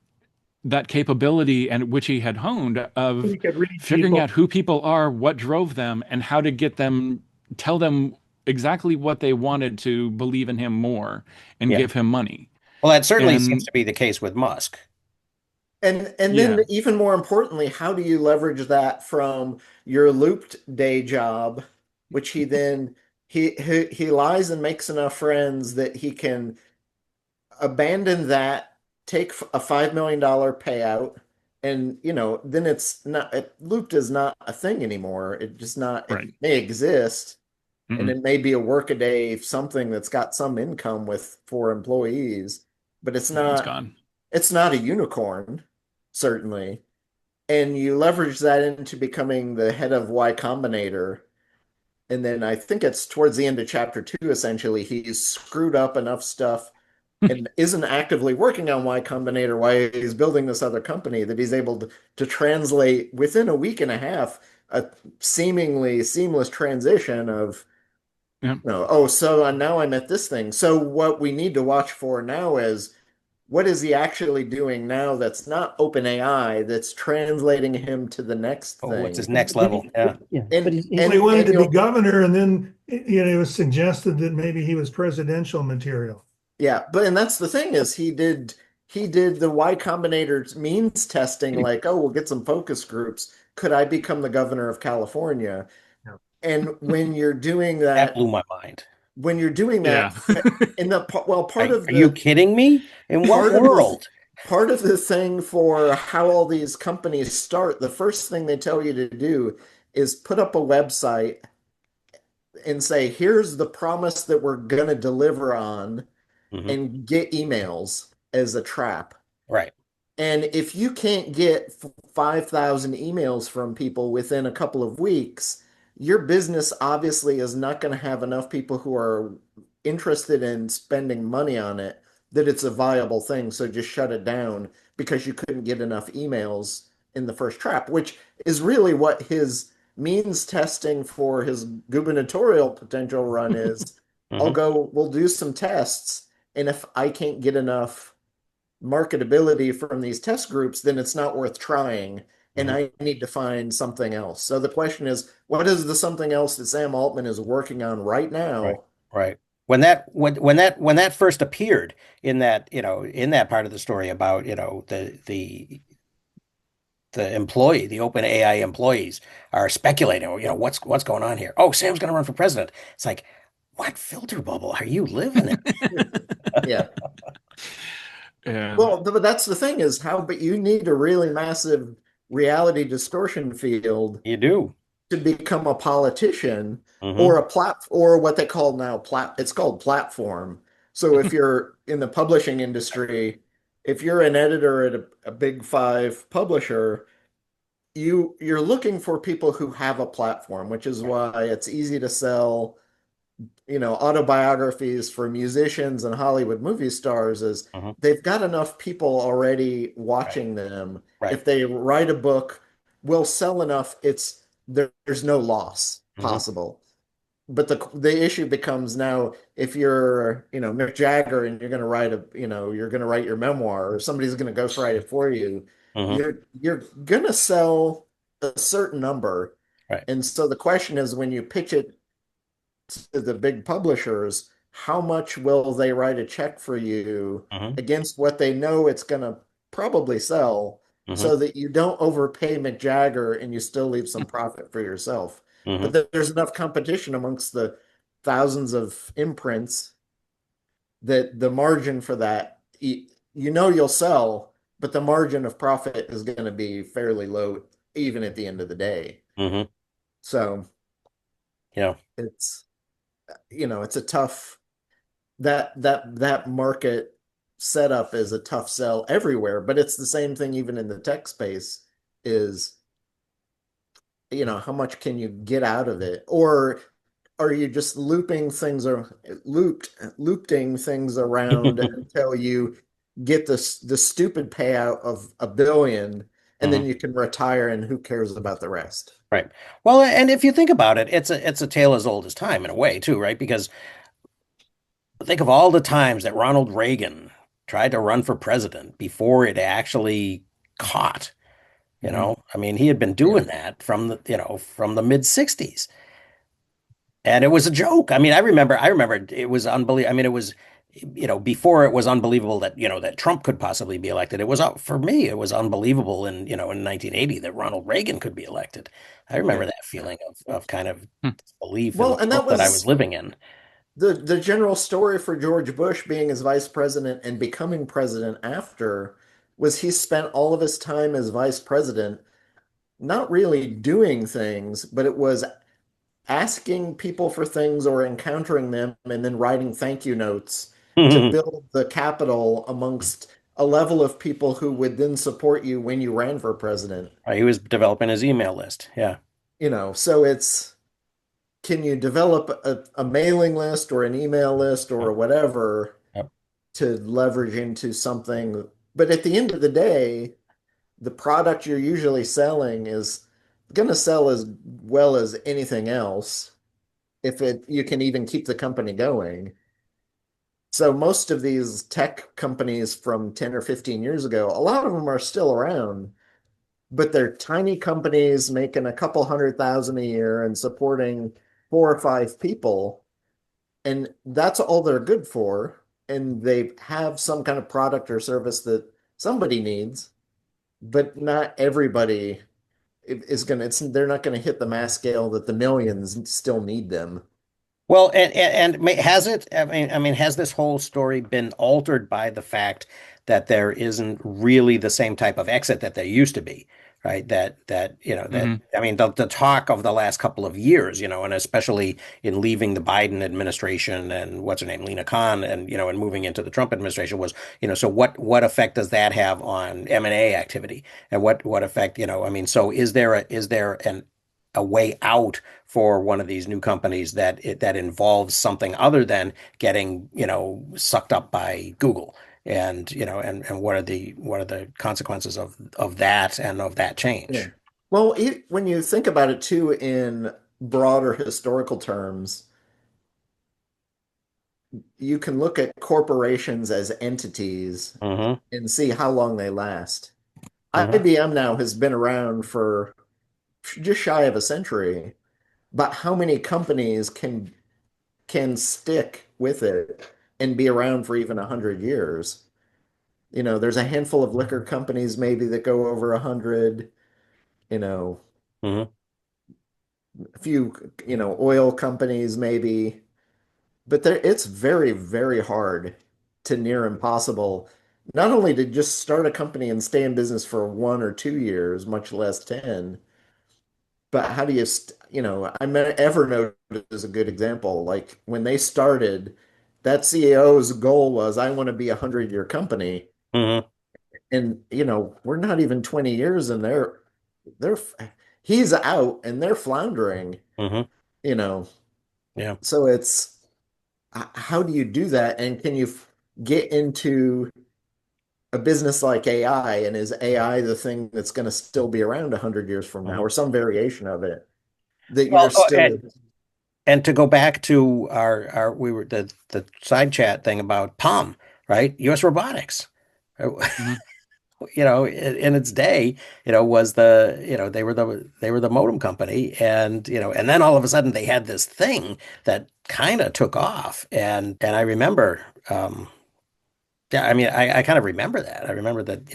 that capability, and which he had honed, of You could read figuring people. out who people are, what drove them, and how to get them, tell them exactly what they wanted to believe in him more and Yeah. give him money. Well, that certainly And seems to be the case with Musk. And yeah, then even more importantly, how do you leverage that from your looped day job, which he then he lies and makes enough friends that he can abandon that, take a $5 million payout, and then it's not looped is not a thing anymore. It just not it right. may exist, and Mm-mm. it may be a workaday something that's got some income with for employees, but it's It's not gone. it's not a unicorn, certainly. And you leverage that into becoming the head of Y Combinator. And then I think it's towards the end of chapter 2, essentially, he's screwed up enough stuff and isn't actively working on Y Combinator while he's building this other company that he's able to translate within a week and a half a seemingly seamless transition of, Yeah. oh, so now I'm at this thing. So what we need to watch for now is what is he actually doing now that's not OpenAI that's translating him to the next Oh, what's his thing? next level? Yeah. Yeah, And but Well, he wanted to be you'll governor, and then it was suggested that maybe he was presidential material. Yeah, and that's the thing is he did the Y Combinator means testing, like, oh, we'll get some focus groups. Could I become the governor of California? Yeah. And when you're doing That that, blew my mind. Yeah. in the well, part of Are you the kidding me? In what part of the world? part of the thing for how all these companies start, the first thing they tell you to do is put up a website and say, here's the promise that we're gonna deliver on, Mhm. and get emails as a trap. Right. And if you can't get 5,000 emails from people within a couple of weeks, your business obviously is not going to have enough people who are interested in spending money on it that it's a viable thing. So just shut it down because you couldn't get enough emails in the first trap, which is really what his means testing for his gubernatorial potential run is. Mhm. We'll do some tests, and if I can't get enough marketability from these test groups, then it's not worth trying. And Mhm. I need to find something else. So the question is, what is the something else that Sam Altman is working on right Right. now? Right. When that first appeared in that, in that part of the story about, the employee, the OpenAI employees are speculating, what's going on here? Oh, Sam's going to run for president. It's like, what filter bubble are you living in? Yeah. Yeah. Well, but that's the thing is but you need a really massive reality distortion field You do. to become a politician Hmm. or or what they call now it's called platform. So if you're in the publishing industry, if you're an editor at a big five publisher, you're looking for people who have a platform, which is Right. why it's easy to sell, autobiographies for musicians and Hollywood movie stars is Hmm. they've got enough people already Right. watching them. Right. If they write a book, will sell enough, there's no loss Hmm. possible. But the issue becomes now if you're, Mick Jagger and you're going to write your memoir or somebody's going to ghostwrite it for you, Hmm. you're going to sell a certain number. Right. And so the question is when you pitch it to the big publishers, how much will they write a check for you Hmm. against what they know it's going to probably sell Hmm. so that you don't overpay Mick Jagger and you still leave some profit for yourself. Hmm. But there's enough competition amongst the thousands of imprints, that the margin for that, you'll sell, but the margin of profit is going to be fairly low even at the end of the day. Hmm. So Yeah. it's it's a tough, that market setup is a tough sell everywhere, but it's the same thing even in the tech space is, how much can you get out of it? Or are you just looping things around until you get the stupid payout of $1 billion, and then Hmm. you can retire and who cares about the rest? Right. Well, and if you think about it, it's a tale as old as time in a way too, right? Because think of all the times that Ronald Reagan tried to run for president before it actually caught, you Mhm. know. I mean, he had been Yeah. doing that from the mid 60s. And it was a joke. I mean, I remember it was unbelievable. I mean, it was, before it was unbelievable that, that Trump could possibly be elected. It was, for me, it was unbelievable in 1980 that Ronald Reagan could be elected. I remember Yeah. that feeling of kind of Hmm. disbelief in Well, the and world that that I was was living in. the general story for George Bush being as vice president and becoming president after, was he spent all of his time as vice president not really doing things, but it was asking people for things or encountering them and then writing thank you notes to build the capital amongst a level of people who would then support you when you ran for president. He was developing his email list. Yeah. So can you develop a mailing list or an email list Yep. or whatever Yep. to leverage into something? But at the end of the day, the product you're usually selling is going to sell as well as anything else if you can even keep the company going. So most of these tech companies from 10 or 15 years ago, a lot of them are still around, but they're tiny companies making a couple 100,000 a year and supporting 4 or 5 people. And that's all they're good for. And they have some kind of product or service that somebody needs, but not everybody they're not going to hit the mass scale that the millions still need them. Well, has it? I mean, has this whole story been altered by the fact that there isn't really the same type of exit that there used to be, right? That Mhm. I mean, the talk of the last couple of years, and especially in leaving the Biden administration and what's her name, Lena Khan, and moving into the Trump administration was, so what effect does that have on M&A activity, and what effect, I mean, so is there a way out for one of these new companies that involves something other than getting, sucked up by Google? And what are the consequences of that and of that Yeah. change? Well, when you think about it too in broader historical terms, you can look at corporations as entities Hmm. and see how long they last. Hmm. IBM now has been around for just shy of a century, but how many companies can stick with it and be around for even 100 years? There's a handful of liquor companies maybe that go over 100, you know, Hmm. a few, oil companies maybe, but it's very, very hard to near impossible, not only to just start a company and stay in business for 1 or 2 years, much less 10, but how do I mean, Evernote is a good example. Like when they started, that CEO's goal was, I want to be a 100-year company. Hmm. And, we're not even 20 years and they're, he's out and they're floundering, Hmm. you know. Yeah. So how do you do that? And can you get into a business like AI? And is AI the thing that's going to still be around 100 years from now, Mhm. or some variation of it that you're Well, still? and to go back to our we were the side chat thing about Palm, right? U.S. Robotics. Mhm. In its day, was they were the modem company, and then all of a sudden they had this thing that kind of took off, and I remember, yeah, I mean, I kind of remember that. I remember that,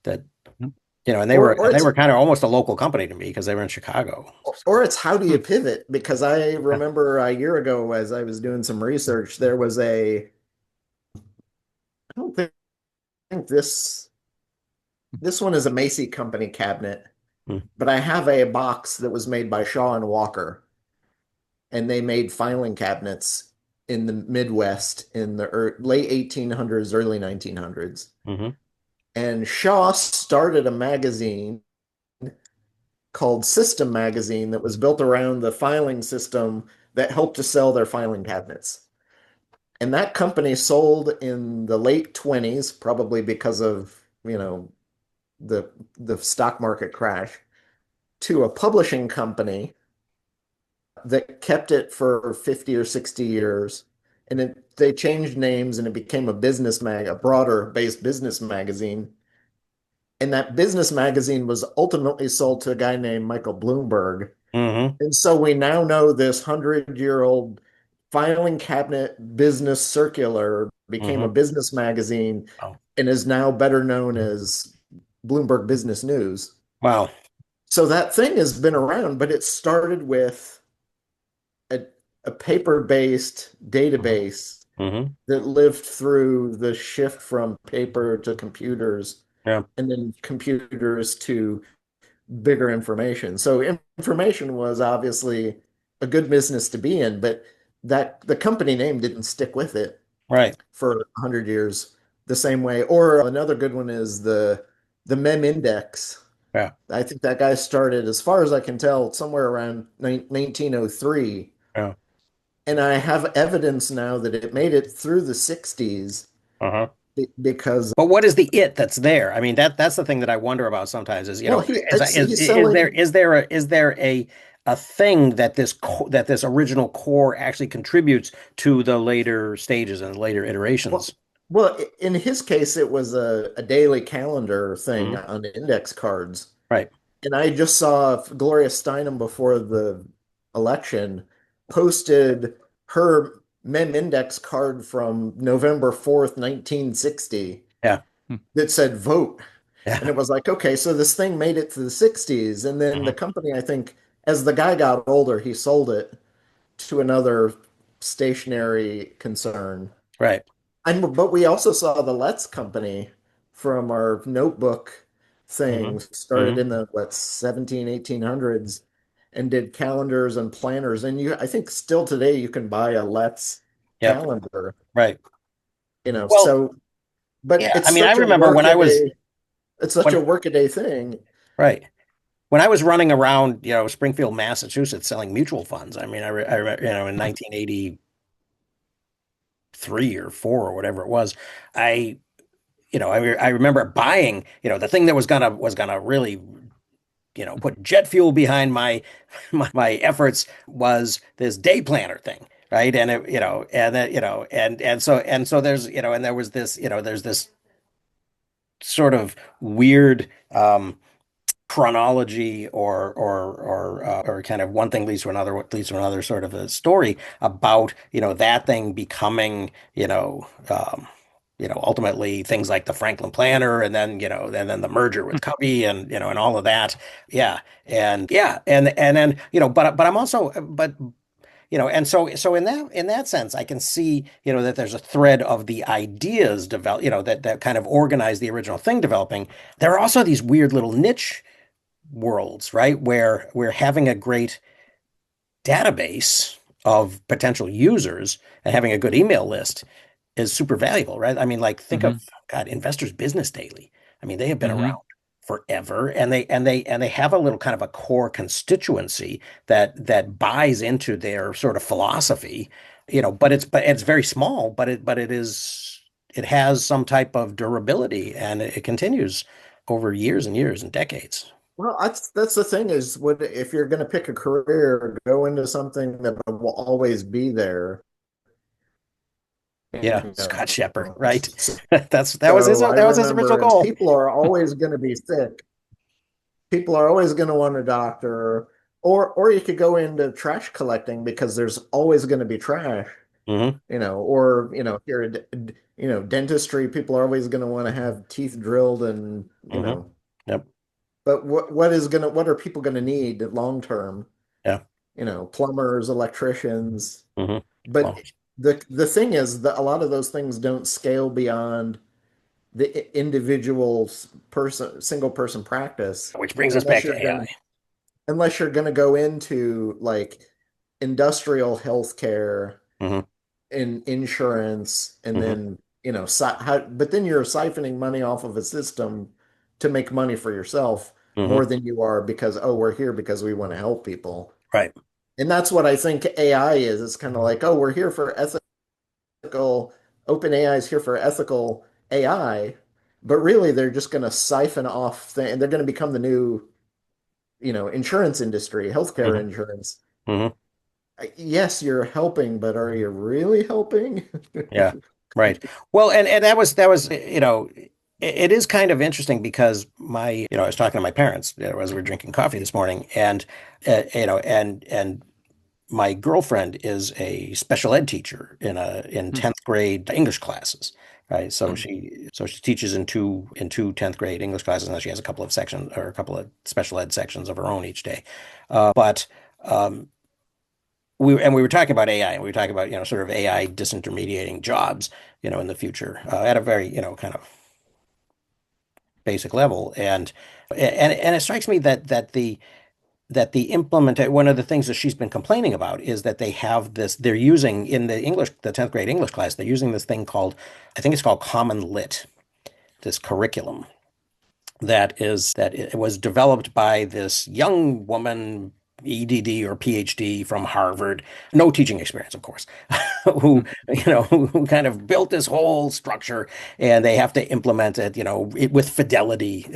that Mhm. And Or they it's were kind of almost a local company to me because they were in Chicago. or it's how do Hmm. you pivot? Because I remember a year ago as I was doing some research, there was I don't think this one is a Macy Company cabinet, Hmm. but I have a box that was made by Shaw and Walker, and they made filing cabinets in the Midwest in the late 1800s, early 1900s. Hmm. And Shaw started a magazine called System Magazine that was built around the filing system that helped to sell their filing cabinets. And that company sold in the late 20s, probably because of, the the stock market crash, to a publishing company that kept it for 50 or 60 years. And they changed names and it became a broader based business magazine. And that business magazine was ultimately sold to a guy named Michael Bloomberg. Hmm. And so we now know this 100-year-old filing cabinet business circular became a Hmm. business magazine Oh, and is now better known as Bloomberg Business News. wow. So that thing has been around, but it started with a, a paper-based database Hmm. that lived through the shift from paper to computers Yeah. and then computers to bigger information. So information was obviously a good business to be in, but that the company name didn't stick with it Right. for 100 years the same way. Or another good one is the Mem Index. Yeah. I think that guy started, as far as I can tell, somewhere around 1903. Yeah. And I have evidence now that it made it through the 60s Uh-huh. because, But what is the it that's there? I mean, that's the thing that I wonder about sometimes is, well, he's selling. is there a thing that that this original core actually contributes to the later stages and later Well, iterations? in his case, it was a daily calendar thing Hmm. on index cards. Right. And I just saw Gloria Steinem before the election posted her Mem Index card from November 4th, 1960 Yeah. Hmm. that said vote. And Yeah. it was like, okay, so this thing made it to the 60s. And then the Hmm. company, I think, as the guy got older, he sold it to another stationary concern. Right. But we also saw the Let's company from our notebook Hmm. thing started Hmm. in the what 17 1800s and did calendars and planners, and I think still today you can buy a Let's Yep. calendar, Right. Well, so but yeah. I mean, I remember when I was it's such a when workaday thing. right. When I was running around, Springfield, Massachusetts selling mutual funds. I mean, in 1983 or 4 or whatever it was, I I remember buying, the thing that was gonna really, put jet fuel behind my efforts was this day planner thing, right? And it, and then, and so there's, and there was this, there's this sort of weird chronology or kind of one thing leads to another sort of a story about that thing becoming ultimately things like the Franklin Planner and then the merger with Covey and all of that. And then but I'm also but and so in that sense I can see that there's a thread of the ideas develop that kind of organize the original thing developing. There are also these weird little niche worlds, right? Where we're having a great database of potential users and having a good email list is super valuable, right? I mean, like think Hmm. of God, Investors Business Daily. I mean, they have been Hmm. around forever and they have a little kind of a core constituency that buys into their sort of philosophy, but it's very small, it has some type of durability and it continues over years and years and decades. Well, that's the thing is, what if you're going to pick a career, go into something that will always be there. Yeah, You Scott know. Shepherd, right? So I That was his original remember, as goal. people are always going to be sick, people are always going to want a doctor, or you could go into trash collecting because there's always going to be trash, Hmm. or if you're dentistry, people are always going to want to have teeth drilled and Hmm. Yep. But what are people gonna need long term? Yeah. You know, plumbers, electricians. Hmm. But Well, the thing is that a lot of those things don't scale beyond the individual single person practice which brings us unless back you're to AI. gonna unless you're gonna go into like industrial healthcare Hmm. and insurance, and Hmm. then but then you're siphoning money off of a system to make money for yourself Hmm. more than you are because, oh, we're here because we want to help people. Right. And that's what I think AI is. It's kind of like, oh, we're here for ethical, open AI is here for ethical AI, but really they're just going to siphon off things, and they're going to become the new, insurance industry, healthcare Hmm. insurance. Hmm. Yes, you're helping, but are you really helping? Yeah. Right. Well, and that was, it is kind of interesting because I was talking to my parents, as we were drinking coffee this morning, and and my girlfriend is a special ed teacher in Hmm. 10th grade English classes, right? So Hmm. she teaches in two 10th grade English classes, and then she has a couple of sections or a couple of special ed sections of her own each day. But we were talking about AI, and we were talking about sort of AI disintermediating jobs, in the future, at a very kind of basic level, and it strikes me that the implement one of the things that she's been complaining about is that they're using in the 10th grade English class, they're using this thing called, I think it's called Common Lit, this curriculum that it was developed by this young woman, EDD or PhD from Harvard, no teaching experience, of course, who Hmm. who kind of built this whole structure, and they have to implement it, with fidelity.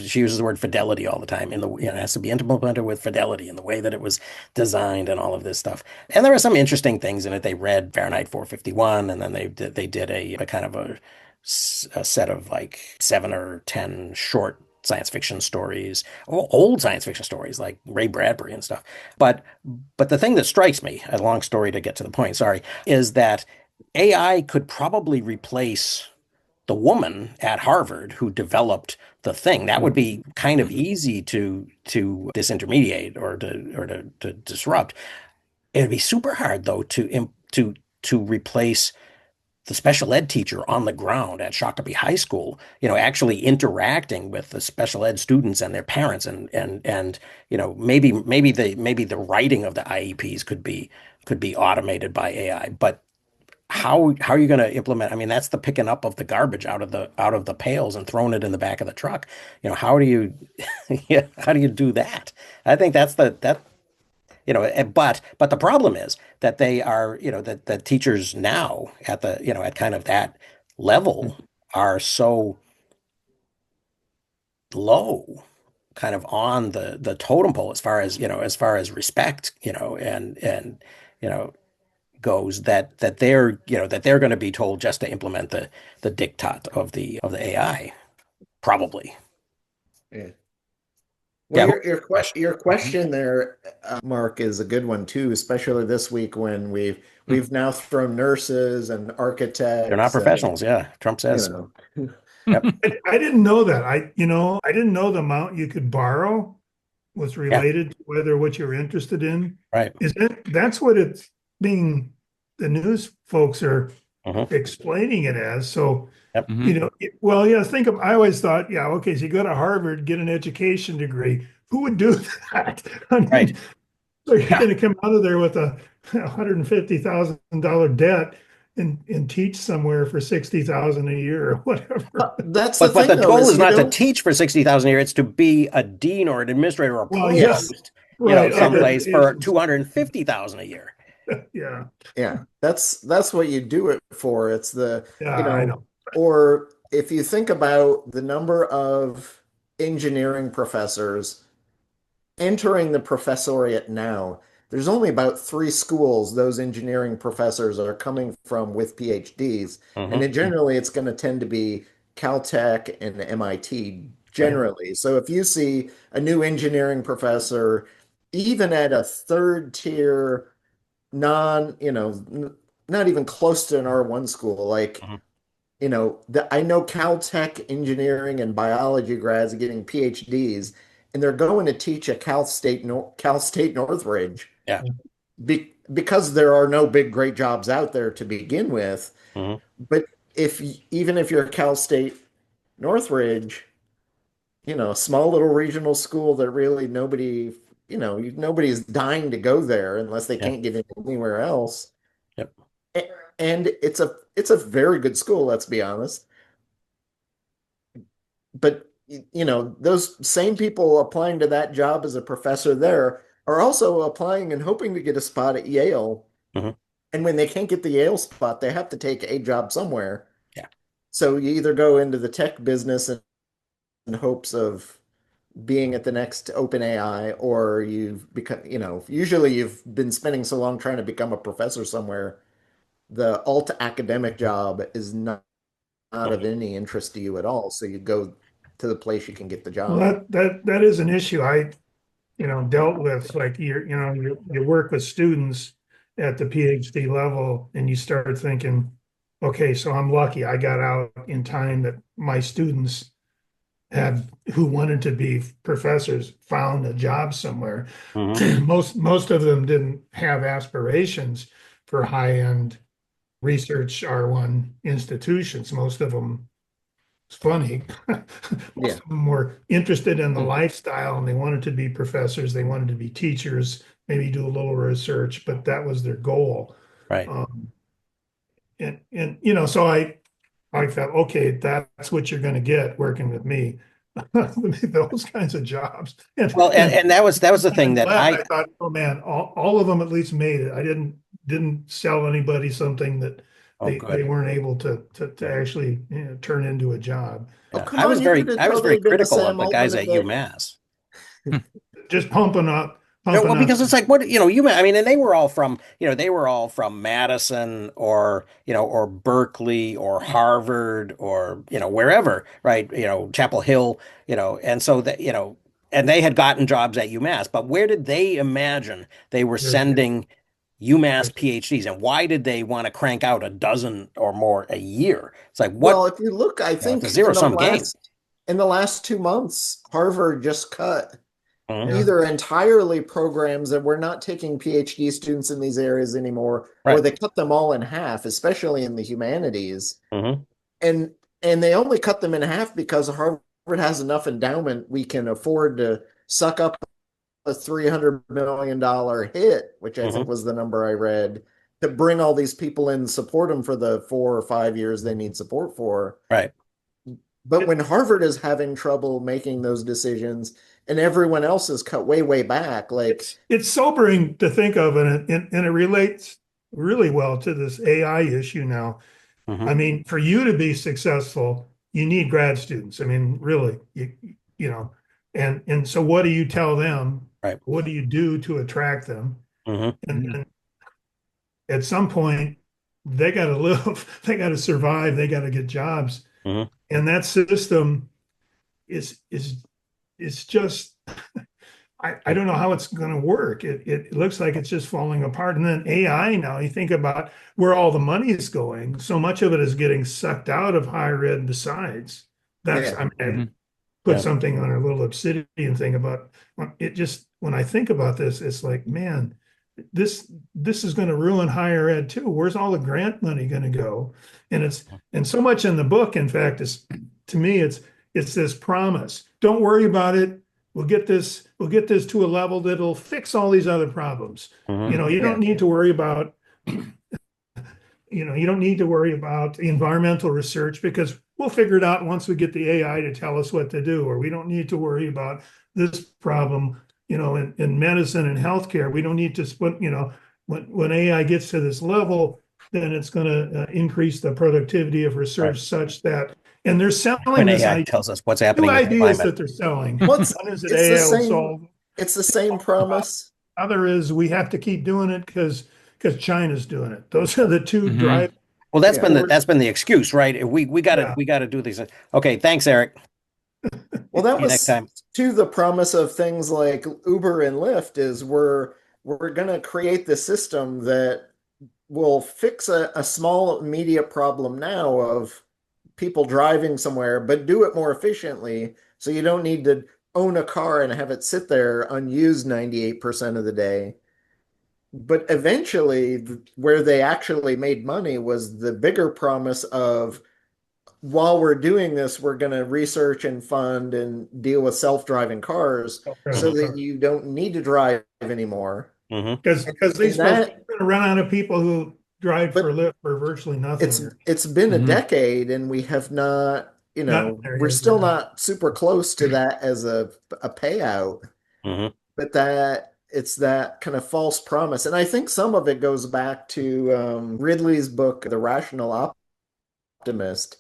She uses the word fidelity all the time. It has to be implemented with fidelity in the way that it was designed, and all of this stuff. And there are some interesting things in it. They read Fahrenheit 451, and then they did a kind of a set of like 7 or 10 short science fiction stories, old science fiction stories like Ray Bradbury and stuff. But but the thing that strikes me, a long story to get to the point, sorry, is that AI could probably replace the woman at Harvard who developed the thing. That would be kind of easy to disintermediate or to disrupt. It would be super hard though to replace the special ed teacher on the ground at Shakopee High School, actually interacting with the special ed students and their parents, and maybe the writing of the IEPs could be automated by AI. But how are you going to implement? I mean, that's the picking up of the garbage out of the pails and throwing it in the back of the truck. How do you yeah, how do you do that? I think that's that but the problem is that they are, that teachers now at kind of that level are so low, kind of on the totem pole as far as respect, and you know goes, that they're going to be told just to implement the diktat of the AI, probably. Yeah. Well, Yeah. your Question. your question there, Mark, is a good one too, especially this week when Hmm. we've now thrown nurses and They're not architects and professionals. Yeah. Trump you says. know. Yep. I didn't know that. I didn't know the amount you could borrow was Yeah. related to whether what you're interested in. Right. That's what the news folks are Hmm. explaining it as. So, Yep. Hmm. well, yeah, I always thought, yeah, okay, so you go to Harvard, get an education degree. Who would do that? I Right. mean, so you're Yeah. going to come out of there with a $150,000 debt and teach somewhere for 60,000 a year or whatever. That's the But thing the though, goal is is you not to don't. teach for 60,000 a year. It's to be a dean or an administrator or a Well, yes, provost, right, of someplace for education. 250,000 a year. Yeah, Yeah, that's what you do it for. It's yeah, you I know, know. or if you think about the number of engineering professors entering the professoriate now, there's only about three schools those engineering professors are coming from with PhDs, and Hmm. then generally it's going to tend to be Caltech and MIT Right. generally. So if you see a new engineering professor, even at a third tier not even close to an R1 school. Like, Hmm. I know Caltech engineering and biology grads are getting PhDs, and they're going to teach at Cal State Northridge. Yeah. Because there are no big great jobs out there to begin with. Mhm. But even if you're Cal State Northridge, small little regional school that really nobody's dying to go there unless they Yeah. can't get in anywhere else. Yep. And it's a very good school, let's be honest. But those same people applying to that job as a professor there are also applying and hoping to get a spot at Yale. Mhm. And when they can't get the Yale spot, they have to take a job somewhere. Yeah. So you either go into the tech business in hopes of being at the next OpenAI, or you've become, usually you've been spending so long trying to become a professor somewhere, the alt academic job is not of any interest to you at all. So you go to the place you can get the Well, job. that is an issue I, dealt with. Like you work with students at the PhD level, and you start thinking, okay, so I'm lucky I got out in time that my students who wanted to be professors found a job somewhere. Mhm. Most of them didn't have aspirations for high-end research R1 institutions. Most of them, it's funny. Most Yeah. of them were interested in the lifestyle, and they wanted to be professors. They wanted to be teachers, maybe do a little research, but that was their goal. Right. So I thought, okay, that's what you're going to get working with me. Those kinds of jobs. Well, and that was the thing that I thought, oh man, all of them at least made it. I didn't sell anybody something that Oh, they good. weren't able to actually turn into a job. Oh, Yeah. come I was on, you very could have I was very totally been the critical of Sam the guys Altman at of the. UMass. Just pumping up. Well, because it's like what UMass. I mean, and they were all from Madison or Berkeley or Harvard or wherever, right? Chapel Hill, and so that and they had gotten jobs at UMass, but where did they imagine they were sending UMass PhDs, and why did they want to crank out a dozen or more a year? It's like Well, what if you look, I think it's a zero-sum game. in the last 2 months, Harvard just cut Mhm. either entirely programs that were not taking PhD students in these areas anymore, or Right. they cut them all in half, especially in the humanities. Mhm. And they only cut them in half because Harvard has enough endowment we can afford to suck up a $300 million hit, which I think Mhm. was the number I read, to bring all these people in, support them for the 4 or 5 years they need support for. Right. But when Harvard is having trouble making those decisions and everyone else is cut way, way back, like It's sobering to think of, and it relates really well to this AI issue now. Mhm. I mean, for you to be successful, you need grad students. I mean, really, and so what do you tell them? Right. What do you do to attract them? Mhm. And at some point, they got to live, they got to survive, they got to get jobs, Mhm. and that system is just. I don't know how it's going to work. It looks like it's just falling apart. And then AI now, you think about where all the money is going. So much of it is getting sucked out of higher ed besides. That's, Yeah. I mean, I Mhm. put Yeah. something on our little obsidian thing about it. Just when I think about this, it's like, man, this is going to ruin higher ed too. Where's all the grant money going to go? And so much in the book, in fact, is to me, it's this promise. Don't worry about it. We'll get this to a level that'll fix all these other problems. Mhm. You don't need to worry about you don't need to worry about the environmental research because we'll figure it out once we get the AI to tell us what to do. Or we don't need to worry about this problem, in medicine and healthcare. We don't need to split, when AI gets to this level, then it's going to increase the productivity of research Right. such that, and they're selling When this AI idea. tells us what's Two happening in the ideas climate. that they're selling. What's One is that it's the AI will same solve. it's the same promise. Other is we have to keep doing it because China's doing it. Those are the two Mhm. drive. Well, that's Yeah. been the excuse, right? We gotta do these. Okay, thanks, Eric. Well, that See you next was time. to the promise of things like Uber and Lyft is we're gonna create the system that will fix a small immediate problem now of people driving somewhere, but do it more efficiently. So you don't need to own a car and have it sit there unused 98% of the day. But eventually, where they actually made money was the bigger promise of, while we're doing this, we're going to research and fund and deal with self-driving cars so that you don't need to drive anymore. Hmm. Because these And folks that- are going to run out of people who drive But for Lyft for virtually nothing. It's been a Mhm. decade and we have not, Not there we're yet, still no. not super close to that as a payout. Hmm. But that it's that kind of false promise. And I think some of it goes back to Ridley's book, The Rational Optimist.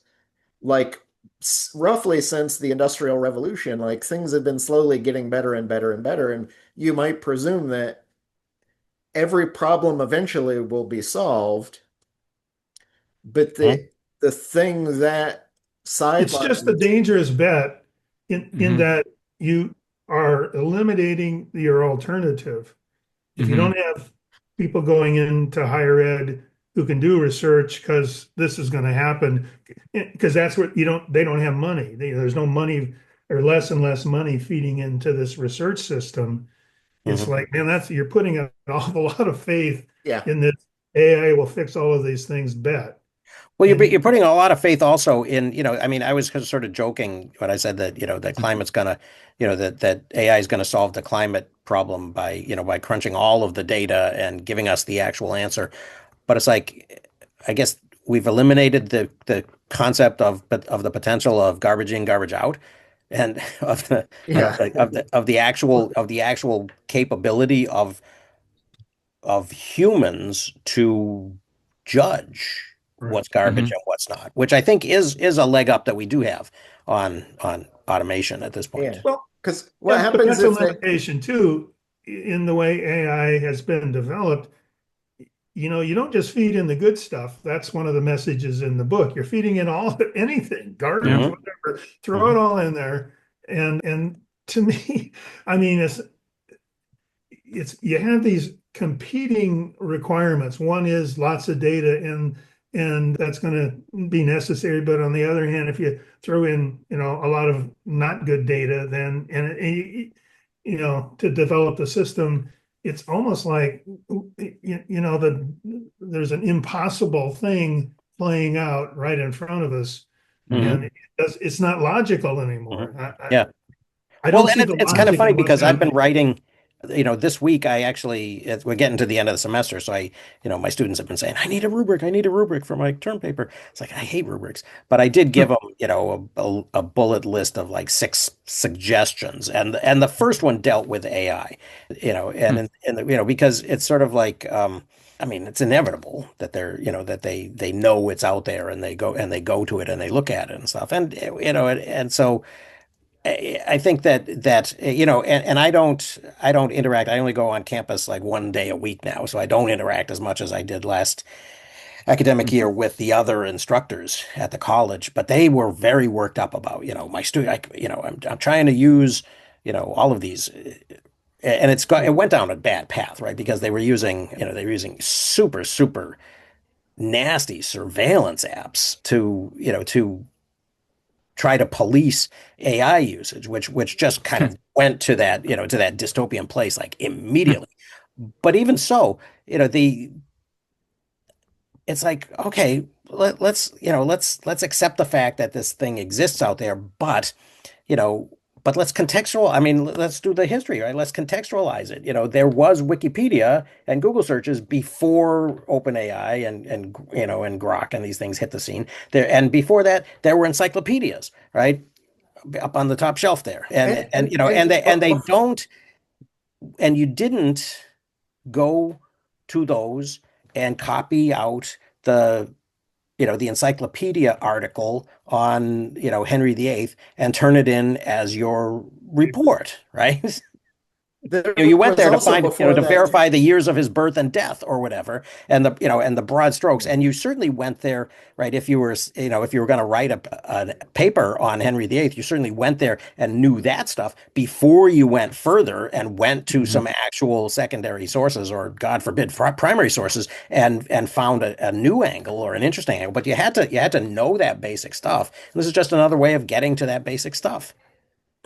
Like roughly since the Industrial Revolution, like things have been slowly getting better and better and better. And you might presume that every problem eventually will be solved. But the thing that It's just a sidelines, dangerous bet in Mhm. that you are eliminating your alternative. If you Mhm. don't have people going into higher ed who can do research because this is going to happen, because that's what they don't have money. There's no money or less and less money feeding into this research system. It's Mhm. like, man, you're putting an awful lot of faith yeah, in this AI will fix all of these things bet. Well, And you're putting a lot of faith also in, I mean, I was sort of joking when I said that, that climate's gonna, that AI is gonna solve the climate problem by, by crunching all of the data and giving us the actual answer. But it's like, I guess we've eliminated the concept of the potential of garbage in, garbage out, and of the yeah. of the actual capability of humans to judge Right. what's garbage Mhm. and what's not, which I think is a leg up that we do have on automation at this point. Yeah. Well, Because what yeah, happens potential if they, limitation too, in the way AI has been developed. You don't just feed in the good stuff. That's one of the messages in the book. You're feeding in all anything, garbage, Yeah. Mhm. whatever, throw it all in there. And to me, I mean, it's you have these competing requirements. One is lots of data and that's going to be necessary. But on the other hand, if you throw in, a lot of not good data, then to develop the system, it's almost like there's an impossible thing playing out right in front of us, Mhm. and it's not logical anymore. Yeah. I Well, don't and see the it's kind of logic funny in what's because I've been happening. writing, this week I actually, we're getting to the end of the semester. So my students have been saying, I need a rubric for my term paper. It's like, I hate rubrics, but I did give them, a bullet list of like 6 suggestions. And the first one dealt with AI, because it's sort of like, I mean, it's inevitable that they know it's out there and they go to it and they look at it and stuff. And so I think that and I don't interact. I only go on campus like one day a week now, so I don't interact as much as I did last academic year with the other instructors at the college. But they were very worked up about, my student. I'm trying to use, all of these, and it went down a bad path, right? Because they were using super super nasty surveillance apps to try to police AI usage, which just kind of went to that dystopian place like immediately. But even so, it's like, okay, let's accept the fact that this thing exists out there, you know, but I mean, let's do the history, right? Let's contextualize it. There was Wikipedia and Google searches before OpenAI and Grok and these things hit the scene. And before that, there were encyclopedias, right? Up on the top shelf there. And you didn't go to those and copy out the encyclopedia article on, Henry VIII and turn it in as your report, right? there You went was there to also find, before to that, verify the years of his birth and death or whatever, and the broad strokes. And you certainly went there, right? If you were going to write a paper on Henry VIII, you certainly went there and knew that stuff before you went further and went to some actual secondary sources or, God forbid, primary sources and found a new angle or an interesting angle. But you had to know that basic stuff. And this is just another way of getting to that basic stuff.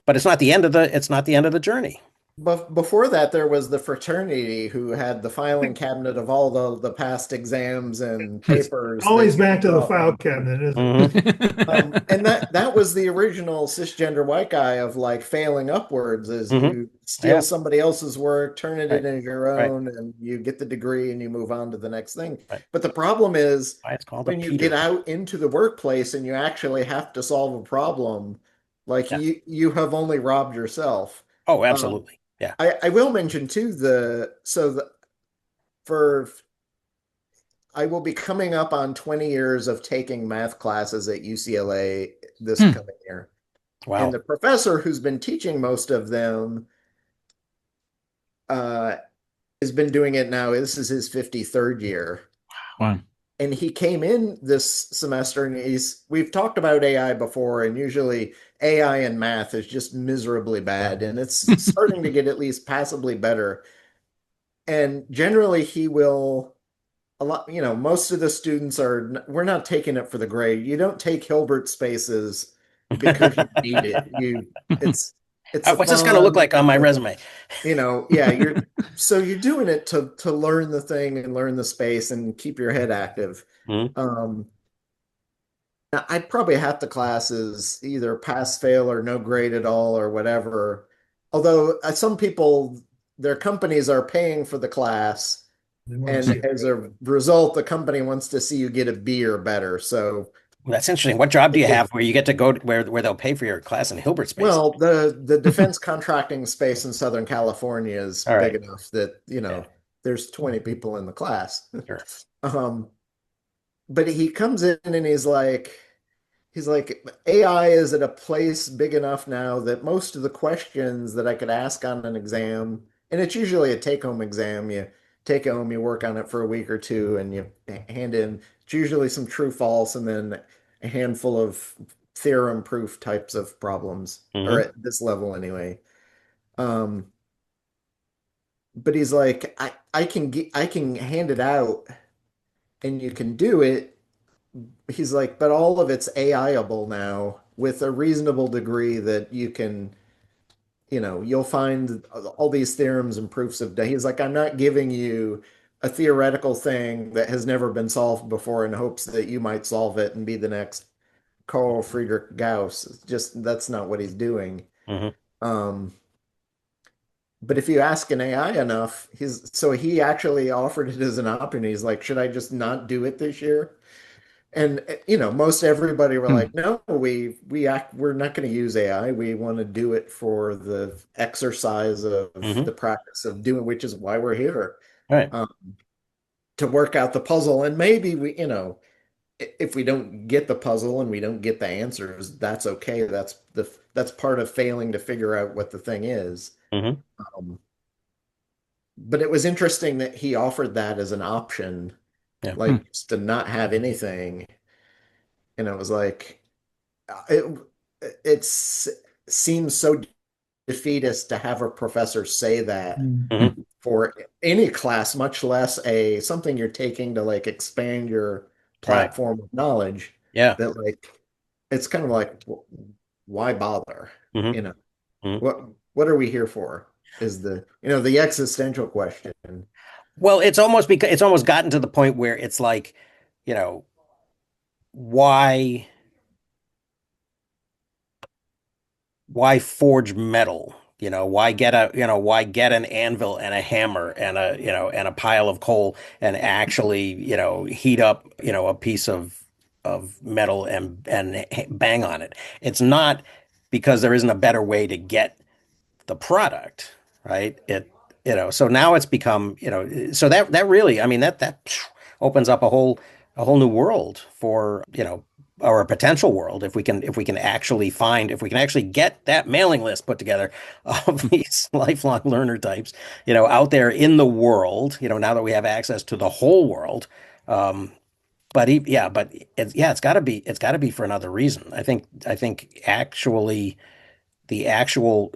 but it's not the end of the journey. But before that, there was the fraternity who had the filing cabinet of all the past exams and papers. Always that back to the you file draw. cabinet, isn't it? Mhm. And that was the original cisgender white guy of like failing upwards is Mhm. you steal Yeah. somebody else's work, turn it Right. into your Right. own, and you get the degree and you move on to the next thing. Right. But the problem is Why it's called a when you get Peter. out into the workplace and you actually have to solve a problem, like Yeah. you have only robbed yourself. Oh, Um, absolutely. Yeah. I will mention too for I will be coming up on 20 years of taking math classes at UCLA this Hmm. coming year. And Wow. the professor who's been teaching most of them uh, has been doing it now. This is his 53rd year. Wow. And he came in this semester and we've talked about AI before, and usually AI and math is just miserably bad. And it's starting to get at least passably better. And generally he will a lot, most of the students we're not taking it for the grade. You don't take Hilbert spaces because you need it. It's a What's this going to look fun, like on my resume? yeah, you're doing it to learn the thing and learn the space and keep your head active. Mhm. Um, I probably half the classes either pass, fail, or no grade at all, or whatever. Although some people, their companies are paying for the class, They want to and see as it. a result, the company wants to see you get a B or better. So, That's interesting. What job do you have where you get to go where they'll pay for your class in Hilbert space? well, the defense contracting space in Southern California is All big right. enough that, Yeah, there's 20 people in the class. sure. Um, but he comes in and he's like, AI is at a place big enough now that most of the questions that I could ask on an exam, and it's usually a take-home exam, you take it home, you work on it for a week or two, and you hand in, it's usually some true false and then a handful of theorem proof types of problems, or Hmm. at this level anyway. Um, but he's like, I can hand it out and you can do it. He's like, but all of it's AIable now with a reasonable degree that you can, you'll find all these theorems and proofs of. He's like, I'm not giving you a theoretical thing that has never been solved before in hopes that you might solve it and be the next Carl Friedrich Gauss. It's just that's not what he's doing. Hmm. Um, but if you ask an AI enough, he actually offered it as an option. He's like, should I just not do it this year? And most everybody were Hmm. like, no, we're not going to use AI. We want to do it for the exercise of Hmm. the practice of doing, which is why we're here, All right. um, to work out the puzzle. And maybe if we don't get the puzzle and we don't get the answers, that's okay. That's part of failing to figure out what the thing is. Hmm. Um, but it was interesting that he offered that as an option, Yeah. Hmm. like just to not have anything. And it was like, it it's seems so defeatist to have a professor say that Hmm. for any class, much less a something you're taking to like expand your Right. platform of knowledge. Yeah. That like it's kind of like why bother? Hmm. You know, Hmm. what are we here for? Is the existential question. Well, it's almost gotten to the point where it's like, you know, why why forge metal? Why get an anvil and a hammer and a pile of coal and actually, heat up, a piece of metal and bang on it. It's not because there isn't a better way to get the product, right? So now it's become, so that really, I mean, that opens up a whole new world for, or a potential world if we can actually get that mailing list put together of these lifelong learner types, out there in the world, now that we have access to the whole world. Um, but it's got to be for another reason. I think actually the actual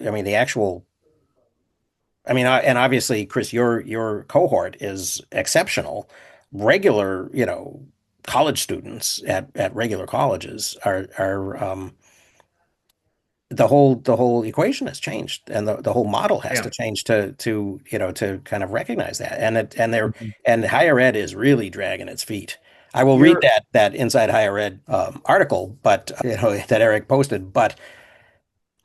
and obviously, Chris, your cohort is exceptional. Regular, college students at regular colleges are the whole equation has changed, and the whole model has Yeah. to change to to kind of recognize that. And Mhm. and higher ed is really dragging its feet. I will read You're that Inside Higher Ed article, but that Eric posted, but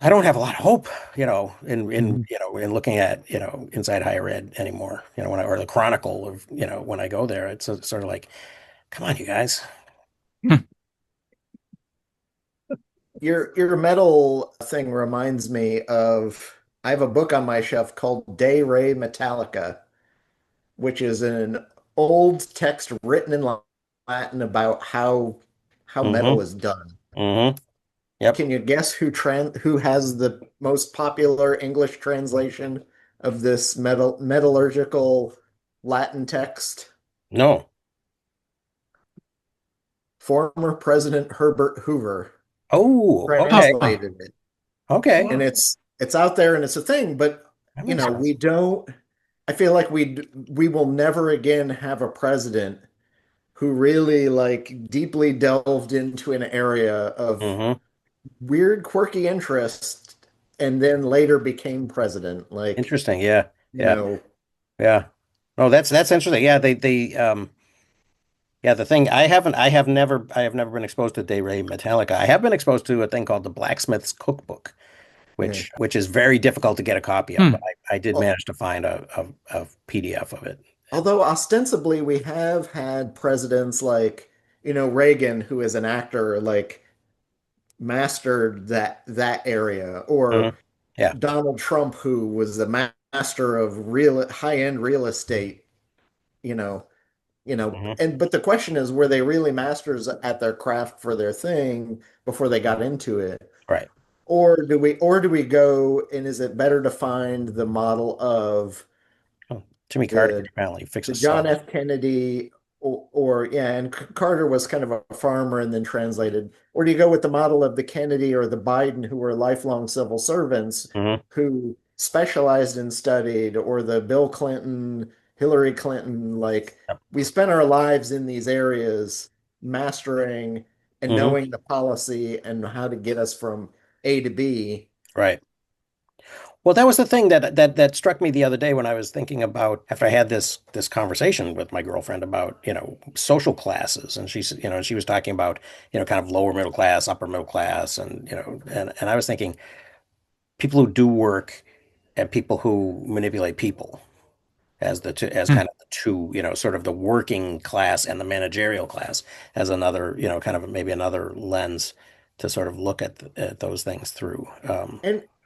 I don't have a lot of hope, Mhm. in looking at, Inside Higher Ed anymore, or the Chronicle of, when I go there. It's sort of like, come on, you guys. your metal thing reminds me of I have a book on my shelf called De Re Metallica, which is an old text written in Latin about how metal Mm-hmm. is done. Mm-hmm. Yep. Can you guess who has the most popular English translation of this metallurgical Latin text? No. Former President Herbert Hoover Oh, okay. Oh, translated it. Okay. And it's out there and it's a thing, but That makes sense. we don't I feel like we will never again have a president who really like deeply delved into an area of Mm-hmm. weird, quirky interest and then later became president. Like, Interesting. Yeah. you Yeah. know, Yeah. Oh, that's interesting. Yeah, yeah, the thing I have never been exposed to De Re Metallica. I have been exposed to a thing called the Blacksmith's Cookbook, yeah. which is very difficult to get a copy of, hmm. but I did Al- manage to find a PDF of it. Although ostensibly we have had presidents like, Reagan, who is an actor, like mastered that area, or Hmm. Yeah. Donald Trump, who was the master of real high-end real estate, you know, Hmm. but the question is, were they really masters at their craft for their thing before they got into it? Right. Or do we go, and is it better to find the model of Oh, Jimmy Carter could the apparently fix the a John sub. F. Kennedy, or yeah, and Carter was kind of a farmer and then translated, or do you go with the model of the Kennedy or the Biden, who were lifelong civil servants Hmm. who specialized and studied, or the Bill Clinton, Hillary Clinton, like Yep. we spent our lives in these areas mastering and Hmm. knowing the policy and how to get us from A to B. Right. Well, that was the thing that struck me the other day when I was thinking about after I had this conversation with my girlfriend about, social classes, and she was talking about, kind of lower middle class, upper middle class, and and I was thinking people who do work and people who manipulate people as Hmm. kind of the two, sort of the working class and the managerial class as another, kind of maybe another lens to sort of look at those things through.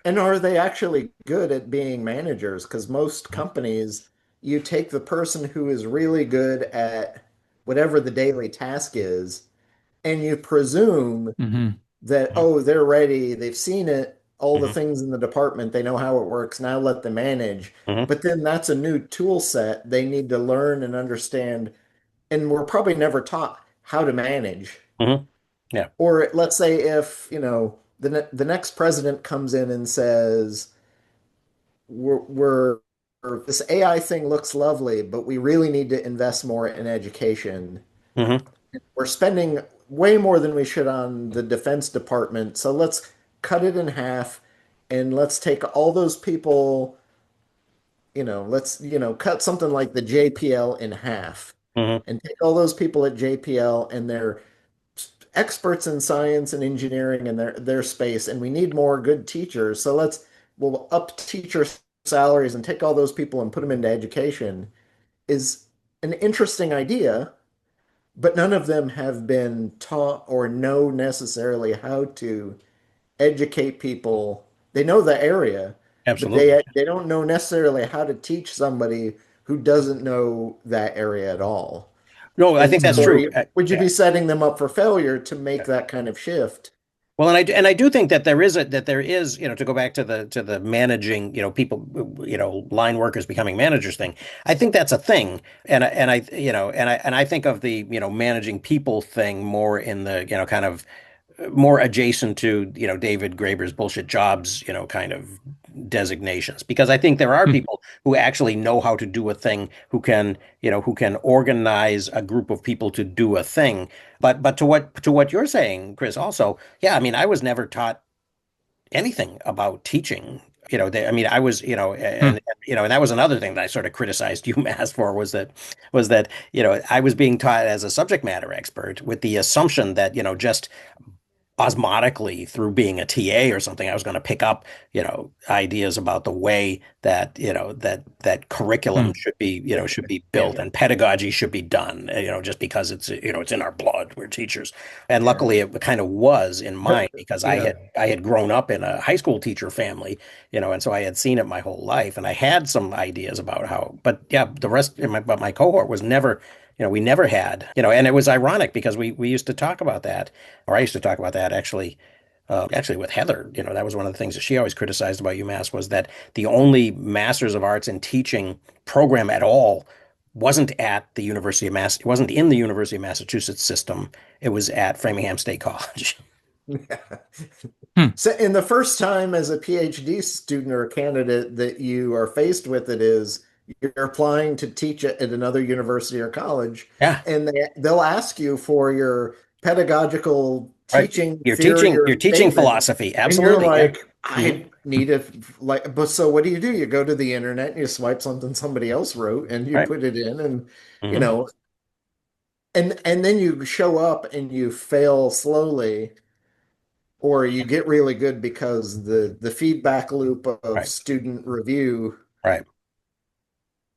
And are they actually good at being managers? Because most companies, you take the person who is really good at whatever the daily task is, and you presume Hmm. that, oh, they're ready, they've seen it, all the Mhm. things in the department, they know how it works, now let them manage. Mhm. But then that's a new tool set they need to learn and understand, and we're probably never taught how to manage. Mhm. Yeah. Or let's say if, the next president comes in and says, we're this AI thing looks lovely, but we really need to invest more in education. Mhm. We're spending way more than we should on the Defense Department, so let's cut it in half and let's take all those people, let's, cut something like the JPL in half Mhm. and take all those people at JPL and they're experts in science and engineering in their space, and we need more good teachers. So we'll up teacher salaries and take all those people and put them into education is an interesting idea, but none of them have been taught or know necessarily how to educate people. They know the area, but Absolutely. they don't know necessarily how to teach somebody who doesn't know that area at all. No, I And think that's so true. would you Yeah. be setting them up for failure to make that kind of shift? Well, and I do think that there is, to go back to the managing, people, line workers becoming managers thing. I think that's a thing, and I think of the, managing people thing more in the, kind of more adjacent to, David Graeber's bullshit jobs, kind of designations, because I think there are people who actually know how to do a thing, who can organize a group of people to do a thing. But to what you're saying, Chris, also, yeah, I mean, I was never taught, anything about teaching. I mean, I was, and that was another thing that I sort of criticized UMass for was that, I was being taught as a subject matter expert with the assumption that, just osmotically through being a TA or something, I was going to pick up, ideas about the way that, that curriculum should be built and pedagogy should be done, just because it's in our blood. We're teachers. And luckily it kind of was in mine because Yeah. I had grown up in a high school teacher family, and so I had seen it my whole life and I had some ideas about how, but yeah, the rest, but my cohort was never, we never had, and it was ironic because we used to talk about that, or I used to talk about that actually with Heather. That was one of the things that she always criticized about UMass was that the only Masters of Arts in Teaching program at all wasn't at the University of Mass. It wasn't in the University of Massachusetts system. It was at Framingham State College. Hmm. So, and the first time as a PhD student or a candidate that you are faced with it is you're applying to teach at another university or college, Yeah, and they'll ask you for your pedagogical right. teaching You're theory teaching or you're teaching statement, philosophy. and you're Absolutely. Yeah. like, Mhm. I need a like, but so what do? You go to the internet and you swipe something somebody else wrote and you Right. put it in, and you Hmm. know, and then you show up and you fail slowly or you get really good because the feedback loop of Right. student review, Right.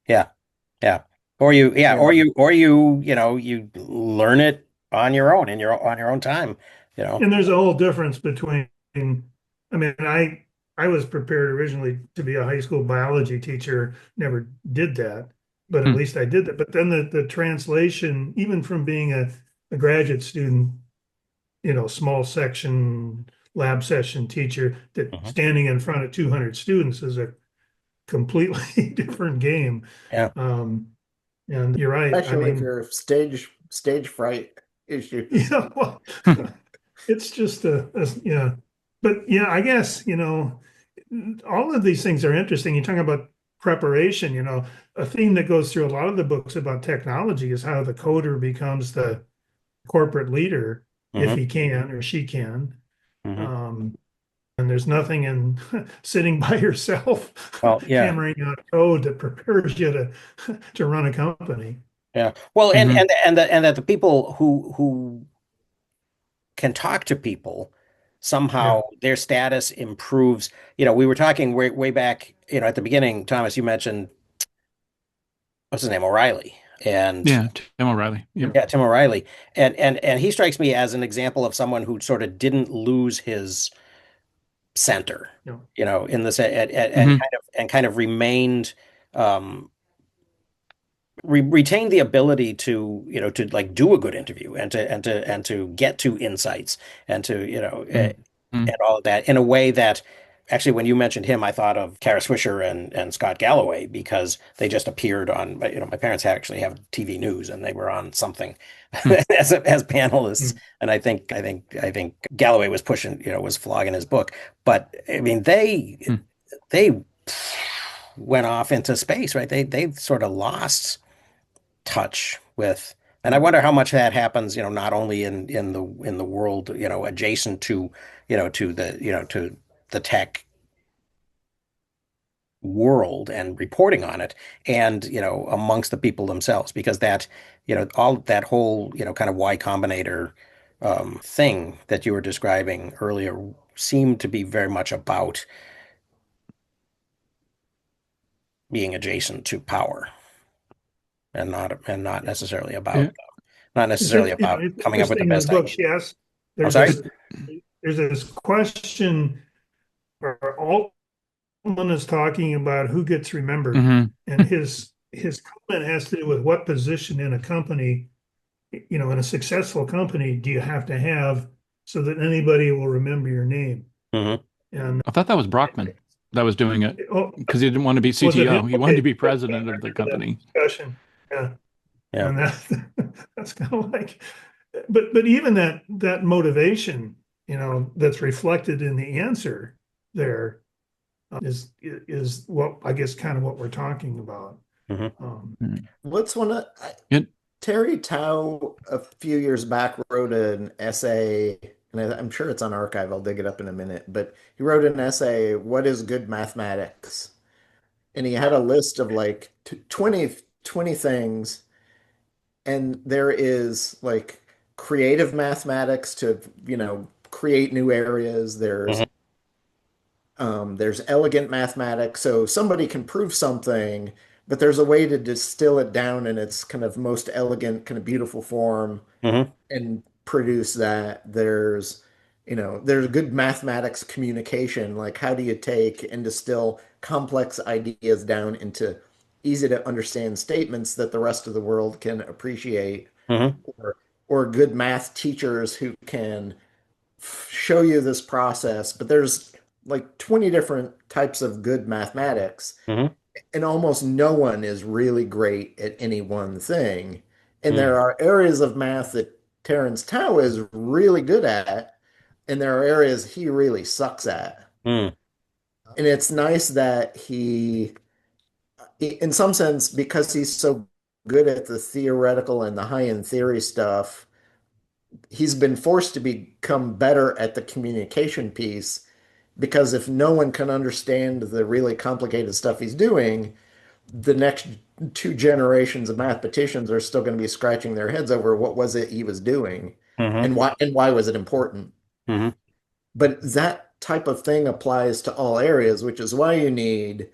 Yeah. Yeah. Or you, yeah, you know, you learn it on your own on your own time, you know. And there's a whole difference between, I mean, I was prepared originally to be a high school biology teacher, never did that, but at Hmm. least I did that. But then the translation, even from being a graduate student, small section lab session teacher, that Mhm. standing in front of 200 students is a completely different game. Yeah. Um, and you're right. I especially if mean, you're stage fright issues. well, Hmm. it's just yeah. But yeah, I guess, all of these things are interesting. You're talking about preparation, a theme that goes through a lot of the books about technology is how the coder becomes the corporate leader if Hmm. he can or she can. Hmm. Um, and there's nothing in sitting by yourself Well, yeah. hammering out code that prepares you to run a company. Yeah. Well, and Hmm. and that the people who can talk to people Yeah. somehow their status improves. We were talking way back, at the beginning, Thomas, you mentioned what's his name, O'Reilly. And Yeah, Tim O'Reilly. Yep. yeah, Tim O'Reilly. And he strikes me as an example of someone who sort of didn't lose his center, Yeah. in this Hmm. and kind of remained um retained the ability to to like do a good interview and to get to insights and to Hmm. and all of that in a way that actually when you mentioned him I thought of Kara Swisher and Scott Galloway because they just appeared on my parents actually have TV news and they were on something Hmm. as panelists Mm. and I think Galloway was pushing was flogging his book but I mean they went off into space, right? They sort of lost touch with, and I wonder how much that happens, not only in the world, adjacent to, to the tech world and reporting on it, and amongst the people themselves, because that, all that whole, kind of Y Combinator thing that you were describing earlier seemed to be very much about being adjacent to power and not necessarily Yeah. about not It's, necessarily about it's coming up with the interesting in the best book. idea. She asks, I'm there's sorry? this there's this question where Altman is talking about who gets remembered, Hmm. and his comment has to do with what position in a company, in a successful company, do you have to have so that anybody will remember your name? Hmm. And I thought that was Brockman that was doing it oh, because he didn't want to be was it him? CTO. He wanted Okay, to be yeah, president I of the remember that company. discussion. Yeah, Yeah. and that's kind of like, but even that motivation, that's reflected in the answer there is what I guess kind of what we're talking about. Hmm. Mm. What's one of It, Terry Tao a few years back wrote an essay and I'm sure it's on archive. I'll dig it up in a minute. But he wrote an essay, "What is good mathematics?" And he had a list of like 20 things. And there is like creative mathematics to, create new areas. Mhm. There's elegant mathematics, so somebody can prove something, but there's a way to distill it down in its kind of most elegant, kind of beautiful form Mhm. and produce that. There's good mathematics communication, like how do you take and distill complex ideas down into easy to understand statements that the rest of the world can appreciate, Mhm. or good math teachers who can show you this process. But there's like 20 different types of good mathematics, Mhm. and almost no one is really great at any one thing. And Mhm. there are areas of math that Terence Tao is really good at, and there are areas he really sucks at. Mhm. And it's nice that in some sense, because he's so good at the theoretical and the high-end theory stuff, he's been forced to become better at the communication piece. Because if no one can understand the really complicated stuff he's doing, the next two generations of mathematicians are still going to be scratching their heads over what was it he was doing, Mhm. and why was it important. Mhm. But that type of thing applies to all areas, which is why you need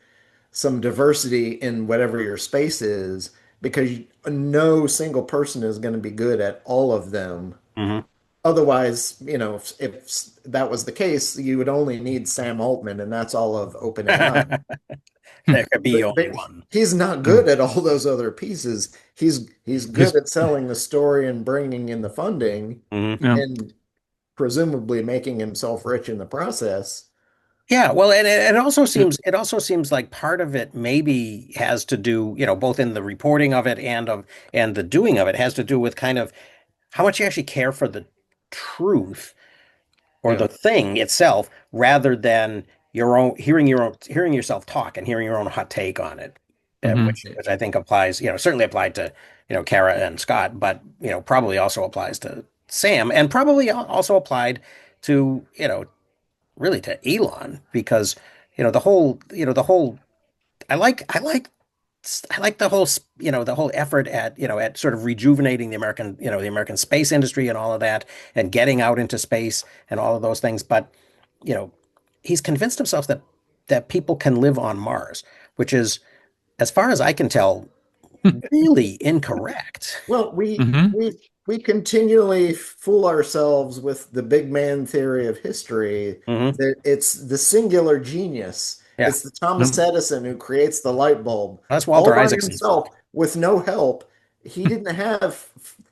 some diversity in whatever your space is, because no single person is going to be good at all of them. Mhm. Otherwise, if that was the case, you would only need Sam Altman, and that's all of OpenAI. There could be only But one. he's not Yeah. good at all those other pieces. He's good His at selling the story and bringing in the funding Mhm. yeah. and presumably making himself rich in the process. Yeah, well, and It, it also seems like part of it maybe has to do, both in the reporting of it and the doing of it has to do with kind of how much you actually care for the truth or Yeah. the thing itself rather than your own hearing yourself talk and hearing your own hot take on it, mhm. which I think applies, certainly applied to, Kara and Scott, but probably also applies to Sam and probably also applied to, really to Elon because the whole I like the whole the whole effort at at sort of rejuvenating the American space industry and all of that and getting out into space and all of those things, but you know he's convinced himself that people can live on Mars, which is, as far as I can tell, really incorrect. Well, we Mhm. we we continually fool ourselves with the big man theory of history, Hmm. that it's the singular genius. Yeah, It's the Thomas Um, Edison who creates the light bulb that's all Walter by Isaacson's himself book. with no help. He didn't have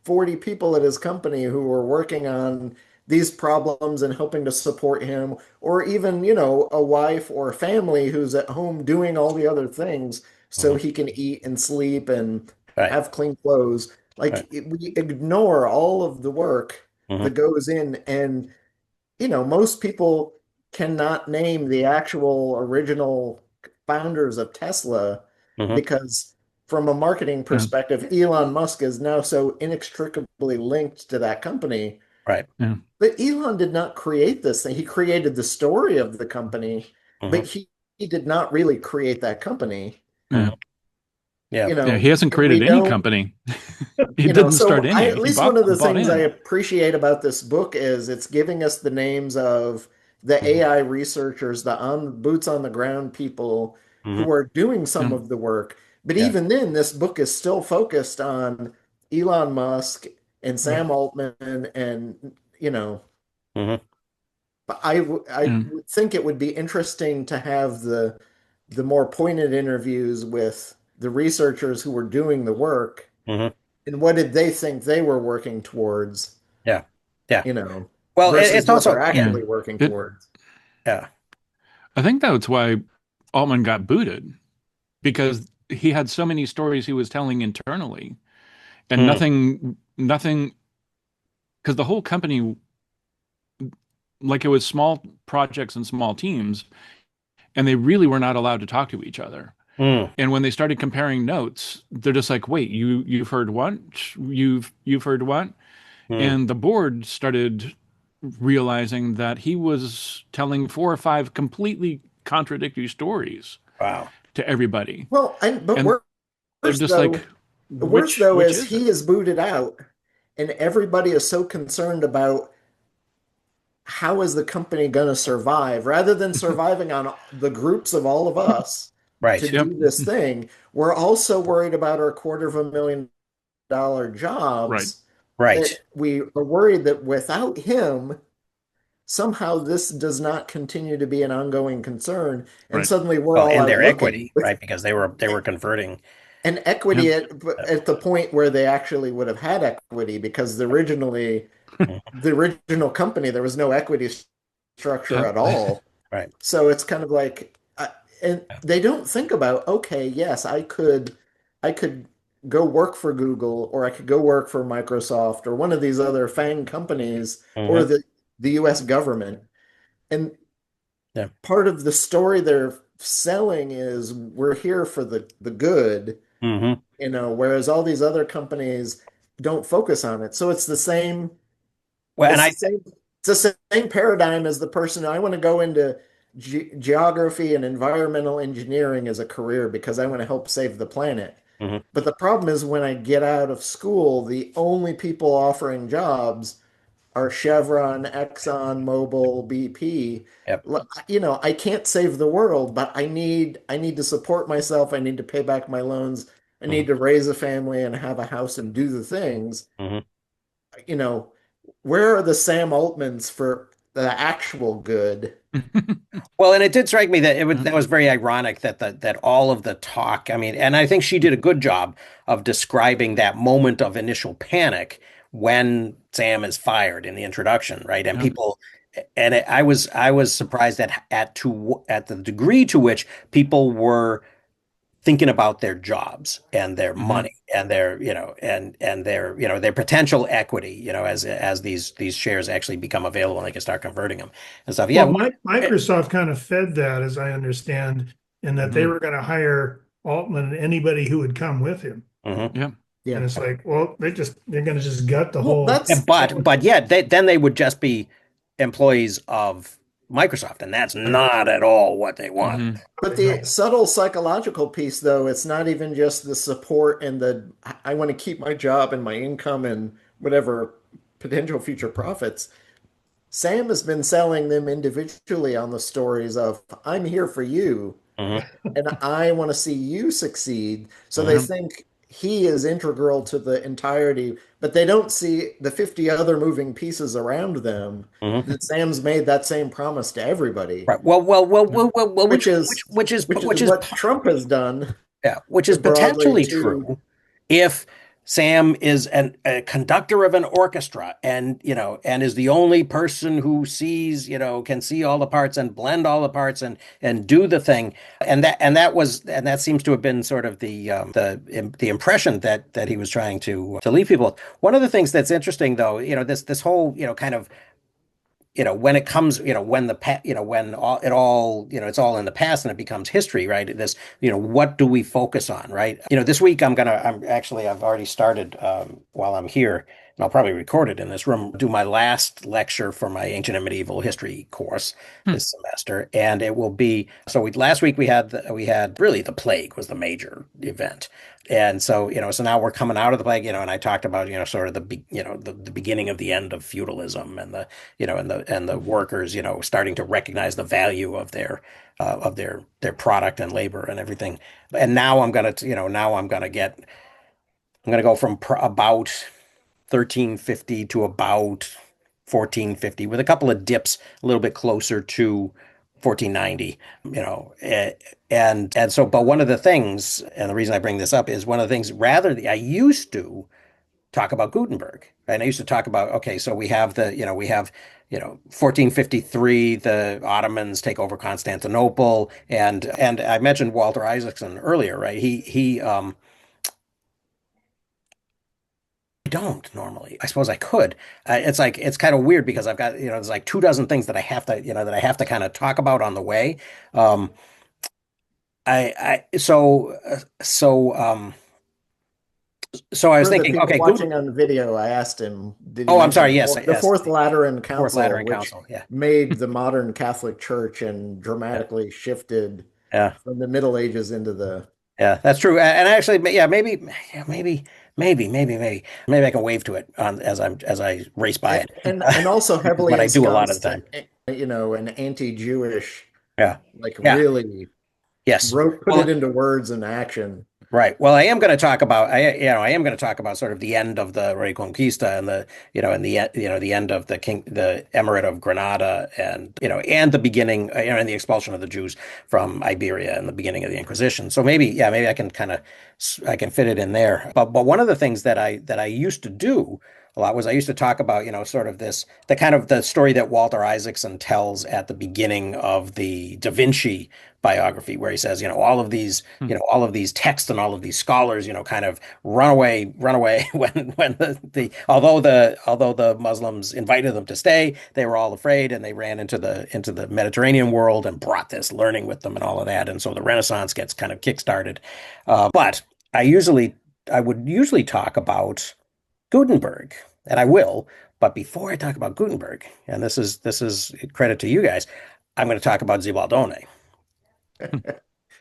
40 people at his company who were working on these problems and helping to support him, or even, a wife or a family who's at home doing all the other things so Hmm. he can eat and sleep and Right, have clean clothes. right. We ignore all of the work that Hmm. goes in, and most people cannot name the actual original founders of Tesla, Hmm. because from a marketing yeah. perspective, Elon Musk is now so inextricably linked to that company. Right. Yeah. But Elon did not create this thing. He created the story of the company, but Hmm. he did not really create that company. Yeah. Hmm. Yeah. Yeah. He hasn't And we created any don't. company. He didn't start So any. at He least one of the bought things I in. appreciate about this book is it's giving us the names of the Hmm. AI researchers, the on boots on the ground people Hmm. who are doing some Yeah. of the work. But Yeah. even then, this book is still focused on Elon Musk and Right. Sam Altman, and Hmm. but I Yeah. would think it would be interesting to have the more pointed interviews with the researchers who were doing the work, Hmm. and what did they think they were working towards, Yeah. Yeah. you know, Well, versus it's what they're also, yeah. Yeah. actually working It, towards. Yeah. I think that's why Altman got booted because he had so many stories he was telling internally and Mm. nothing, because the whole company, like it was small projects and small teams, and they really were not allowed to talk to each other. Mm. And when they started comparing notes, they're just like, "Wait, you've heard what? You've heard what?" Mm. And the board started realizing that he was telling 4 or 5 completely contradictory stories Wow. to everybody. Well, but And they're worse just like, though, worse though which is is he it? is booted out, and everybody is so concerned about how is the company going to survive rather than surviving on the groups of all of us to Right. Yep. do this thing. We're also worried about our $250,000 Right. jobs Right. that we are worried that without him, somehow this does not continue to be an ongoing concern. And Right. suddenly we're Well, all and out their looking equity, right? Because they were converting. and equity Yep. at the point where they actually would have had equity because the original company, there was no equity structure Yep. at all. Right. So it's kind of like, and they don't think about, okay, yes, I could go work for Google or I could go work for Microsoft or one of these other FANG companies or Hmm. the US government. And Yeah. part of the story they're selling is we're here for the good, Hmm. whereas all these other companies don't focus on it. So Well, and it's the same paradigm as the person I want to go into geography and environmental engineering as a career because I want to help save the planet. Mhm. But the problem is when I get out of school, the only people offering jobs are Chevron, Exxon, Mobil, BP. Yep. I can't save the world, but I need to support myself. I need to pay back my loans. I need Mhm. to raise a family and have a house and do the things. Mhm. You know, where are the Sam Altmans for the actual good? Well, and it did strike me that that was very ironic that that all of the talk, I mean, and I think she did a good job of describing that moment of initial panic when Sam is fired in the introduction, right? And Yep. people, and I was surprised at the degree to which people were thinking about their jobs and their Mhm. money and their, and their, their potential equity, as these shares actually become available and they can start converting them and stuff. Yeah. Well, Microsoft kind of fed that, as I understand, in that they Mhm. were going to hire Altman and anybody who would come with him. Mhm. Yep. Yeah. And it's like, well, they're going to just gut the Well, whole. that's But yet then they would just be employees of Microsoft, and that's not at all what they want. Mhm. but the subtle psychological piece, though, it's not even just the support and I want to keep my job and my income and whatever potential future profits. Sam has been selling them individually on the stories of I'm here for you Mhm. and I want to see you succeed. So they Mhm. think he is integral to the entirety, but they don't see the 50 other moving pieces around them Mhm. that Sam's made that same promise to everybody, Right. Well, which is which is what Trump has done yeah, which is broadly potentially to true if Sam is a conductor of an orchestra and, and is the only person who sees, can see all the parts and blend all the parts and do the thing. And that seems to have been sort of the impression that he was trying to leave people with. One of the things that's interesting though, this whole, kind of when it comes, when the past, when it's all in the past and it becomes history, right? What do we focus on, right? This week I've already started while I'm here, and I'll probably record it in this room, do my last lecture for my ancient and medieval history course Hmm. this semester, and it will be so. Last week we had really the plague was the major event. And so, so now we're coming out of the plague, and I talked about, sort of the beginning of the end of feudalism and the workers, starting to recognize the value of their product and labor and everything. And now I'm gonna go from about 1350 to about 1450 with a couple of dips a little bit closer to 1490, and so, but one of the things, and the reason I bring this up is one of the things rather I used to talk about Gutenberg, right? And I used to talk about, okay, so we have 1453, the Ottomans take over Constantinople, and I mentioned Walter Isaacson earlier, right? I don't normally. I suppose I could. It's kind of weird because I've got, there's like 24 things that I have to kind of talk about on the way. Um, I so So I was For the thinking, people okay, watching on video, I asked him, did he Oh, I'm mention sorry. Yes, the yes. Fourth Lateran Fourth Council, Lateran which Council. Yeah, made the modern Catholic Church and yeah, dramatically shifted yeah, from the Middle Ages into the. yeah. That's true. And actually, yeah, maybe I can wave to it on as I race by and it, and also which is heavily what I do a lot of ensconced, the time. an anti-Jewish, Yeah, like yeah, really yes. put it Well, into words and action. right. Well, I am going to talk about I am going to talk about sort of the end of the Reconquista and the and the end of the Emirate of Granada and and the beginning and the expulsion of the Jews from Iberia and the beginning of the Inquisition. So maybe I can I can fit it in there. But one of the things that I used to do a lot was I used to talk about sort of the kind of the story that Walter Isaacson tells at the beginning of the Da Vinci biography, where he says, all of these texts and all of these scholars, kind of run away when although the Muslims invited them to stay, they were all afraid and they ran into the Mediterranean world and brought this learning with them and all of that. And so the Renaissance gets kind of kickstarted. But I would usually talk about Gutenberg, and I will. But before I talk about Gutenberg, and this is credit to you guys, I'm going to talk about Zibaldone. And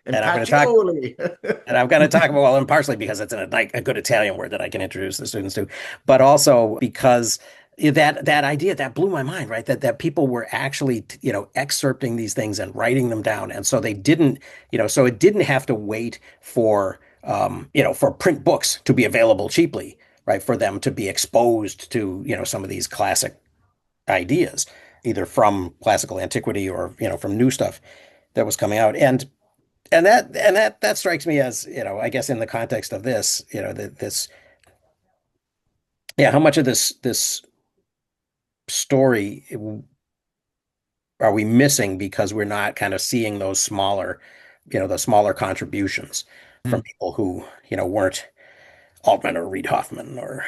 And I'm going to talk Pacioli. And I'm going to talk about, well, and partially because it's like a good Italian word that I can introduce the students to, but also because that idea that blew my mind, right? That people were actually, excerpting these things and writing them down. And so they didn't, so it didn't have to wait for print books to be available cheaply, right? For them to be exposed to, some of these classic ideas, either from classical antiquity or, from new stuff that was coming out. And that strikes me as, I guess in the context of this, that this, yeah, how much of this story are we missing because we're not kind of seeing those smaller, the smaller contributions from Mhm. people who, weren't Altman or Reid Hoffman or,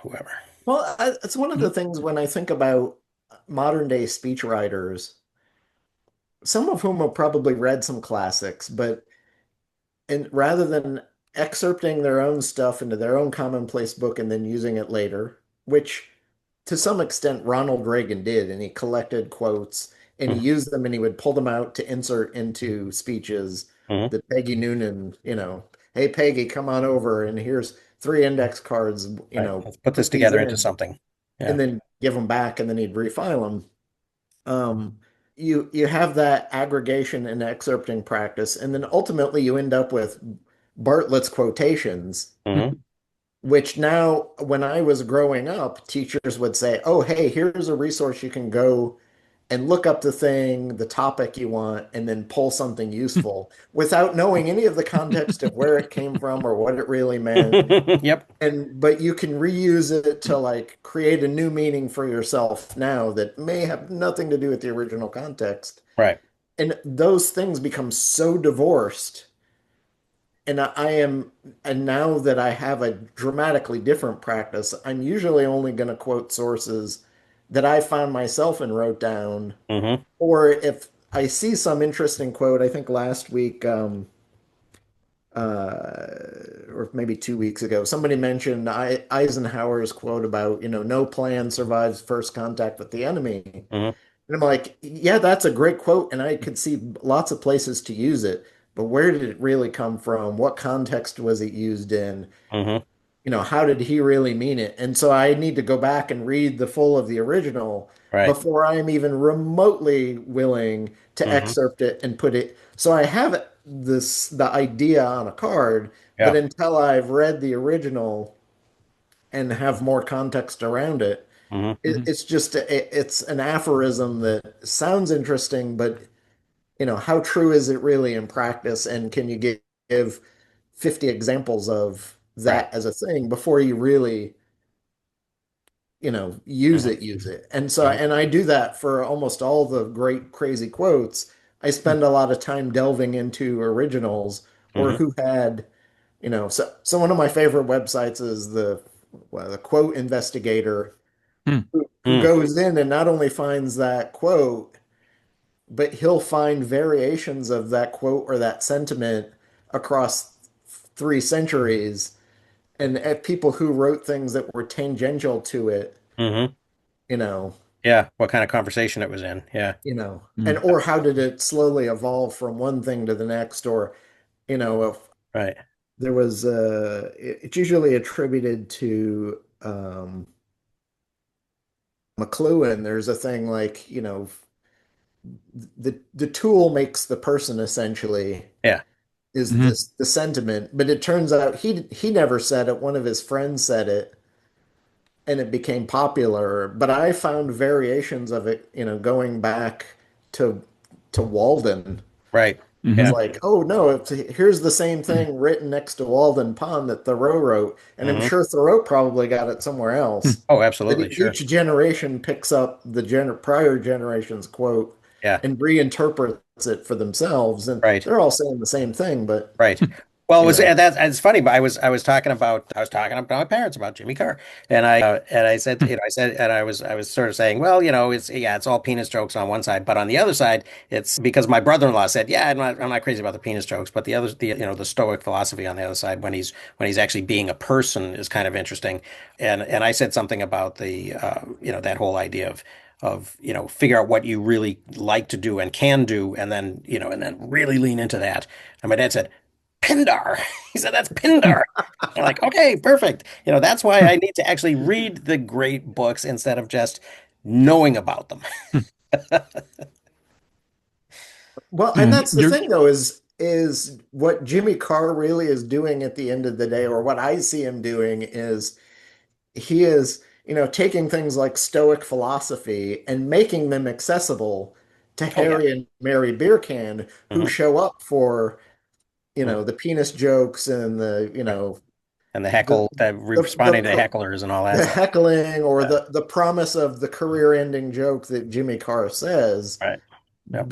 whoever. Well, it's one of the things when I think about modern day speechwriters, some of whom have probably read some classics, but and rather than excerpting their own stuff into their own commonplace book and then using it later, which to some extent Ronald Reagan did, and he collected quotes and he Mhm, used them and he would pull them out to insert into speeches mhm. that Peggy Noonan, hey Peggy, come on over and here's three index cards, Right. Let's put this put these together into in something. Yeah. and then give them back and then he'd refile them. You have that aggregation and excerpting practice, and then ultimately you end up with Bartlett's quotations, Hmm. which now, when I was growing up, teachers would say, "Oh, hey, here's a resource you can go and look up the thing, the topic you want, and then pull something useful," without knowing any of the context of where it came from or what it really meant. Yep. But you can reuse it to like create a new meaning for yourself now that may have nothing to do with the original context. Right. And those things become so divorced. And and now that I have a dramatically different practice, I'm usually only going to quote sources that I found myself and wrote down. Hmm. Or if I see some interesting quote, I think last week, or maybe 2 weeks ago, somebody mentioned Eisenhower's quote about, no plan survives first contact with the enemy. Hmm. And I'm like, yeah, that's a great quote, and I could see lots of places to use it, but where did it really come from? What context was it used in? Hmm. How did he really mean it? And so I need to go back and read the full of the original Right. before I'm even remotely willing to Hmm. excerpt it and put it. So I have the idea on a card, but Yeah. until I've read the original and have more context around it, Hmm. Mhm. it's just it's an aphorism that sounds interesting, but how true is it really in practice? And can you give 50 examples of Right. that as a thing before you really, use Hmm. use it? And so, Hmm. and I do that for almost all the great crazy quotes. I spend a lot of time delving into originals or Hmm. who had, so one of my favorite websites is the quote investigator Hmm. who goes in and not only finds that quote, but he'll find variations of that quote or that sentiment across 3 centuries and people who wrote things that were tangential to it, Hmm. you know, Yeah. What kind of conversation it was in. Yeah. and Mm. or how did it slowly evolve from one thing to the next, or if Right. there was it's usually attributed to McLuhan. There's a thing like, the tool makes the person essentially Yeah. is Mhm. this the sentiment, but it turns out he never said it. One of his friends said it, and it became popular. But I found variations of it, going back to Walden. Right. It's Yeah. Mhm. like, oh no, here's the same thing written next to Walden Pond that Thoreau wrote, and I'm Hmm. sure Thoreau probably got it somewhere else. Oh, But absolutely. Sure. each generation picks up the prior generation's quote Yeah. and reinterprets it for themselves, and Right. they're all saying the same thing, but Right. Well, it you was know, and that's it's funny, but I was talking about my parents about Jimmy Carr, and I said, and I was sort of saying, well, it's all penis jokes on one side, but on the other side, it's because my brother-in-law said, yeah, I'm not crazy about the penis jokes, but the Stoic philosophy on the other side, when he's actually being a person, is kind of interesting, and I said something about that whole idea of figure out what you really like to do and can do, and then really lean into that. And my dad said, Pindar. He said, that's Pindar. I'm like, okay, perfect. That's why I need to actually read the great books instead of just knowing about them. well, and Mm. that's the thing though, is what Jimmy Carr really is doing at the end of the day, or what I see him doing is he is, taking things like Stoic philosophy and making them accessible to Oh yeah. Harry and Mary Beercan, who Hmm. show up for, Hmm. the penis jokes and And the the heckle, responding to the hecklers and all that the stuff. heckling, or Yeah. the promise of the career-ending joke that Jimmy Carr says. Right. Yep.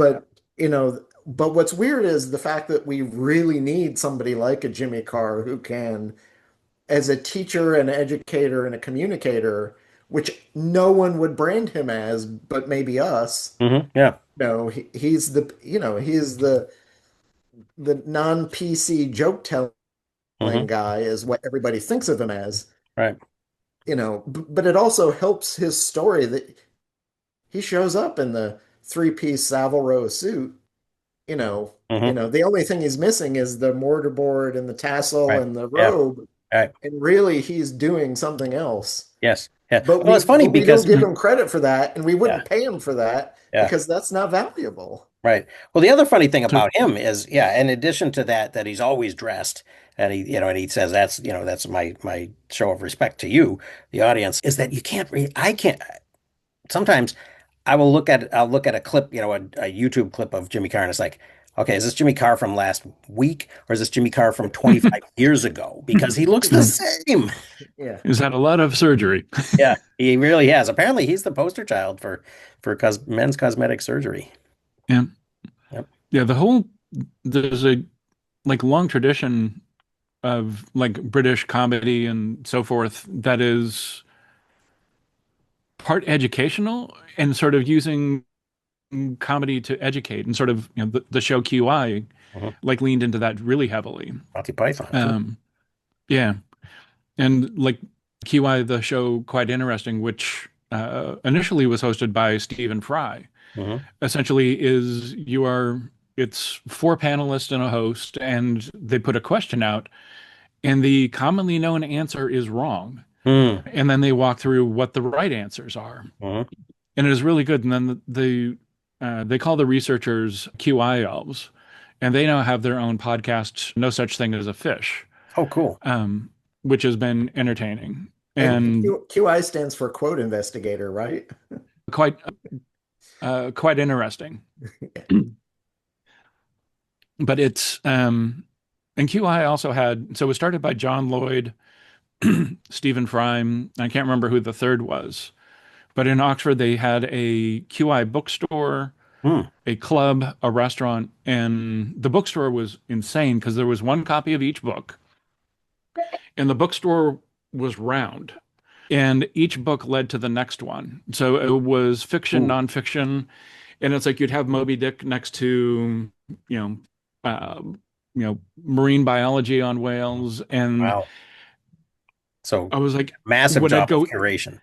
But what's weird is the fact that we really need somebody like a Jimmy Carr who can, as a teacher, an educator, and a communicator, which no one would brand him as, but maybe us. Yeah. No, he's the non-PC joke telling Hmm. guy is what everybody thinks of him as. Right. But it also helps his story that he shows up in the three-piece Savile Row suit. Hmm. The only thing he's missing is the mortarboard and the tassel Right. and the Yeah. robe, Right. and really he's doing something else. Yes. Yeah. But Well, we it's funny but we don't because give him credit for that, and we yeah. wouldn't pay him for that Yeah. because that's not valuable. Right. Well, the other funny thing So, about him is, yeah, in addition to that he's always dressed, and he says that's my show of respect to you, the audience, is that you can't read. I can't. Sometimes I'll look at a clip, a YouTube clip of Jimmy Carr, and it's like, okay, is this Jimmy Carr from last week, or is this Jimmy Carr from 25 years ago? Because he looks the same. Yeah. is that a lot of surgery? Yeah, he really has. Apparently, he's the poster child for men's cosmetic surgery. Yeah. Yep. Yeah. There's a like long tradition of like British comedy and so forth that is part educational and sort of using comedy to educate, and sort of the show QI Mhm. like leaned into that really heavily. Monty Python too. Yeah, and like QI, the show Quite Interesting, which initially was hosted by Stephen Fry, Hmm. essentially it's four panelists and a host, and they put a question out, and the commonly known answer is wrong, Hmm. and then they walk through what the right answers are, Hmm. and it is really good. And then they call the researchers QI elves, and they now have their own podcast, No Such Thing as a Fish, Oh, cool. which has been entertaining And and QI stands for quote investigator, right? quite quite interesting. But it's and QI also had, so it was started by John Lloyd, Stephen Fry. I can't remember who the third was, but in Oxford they had a QI bookstore, Hmm. a club, a restaurant, and the bookstore was insane because there was one copy of each book, and the bookstore was round, and each book led to the next one. So it was fiction, Ooh. nonfiction, and it's like you'd have Moby Dick next to, you know, uh, marine biology on whales, and Wow. So I was like, massive when I'd job of go, curation.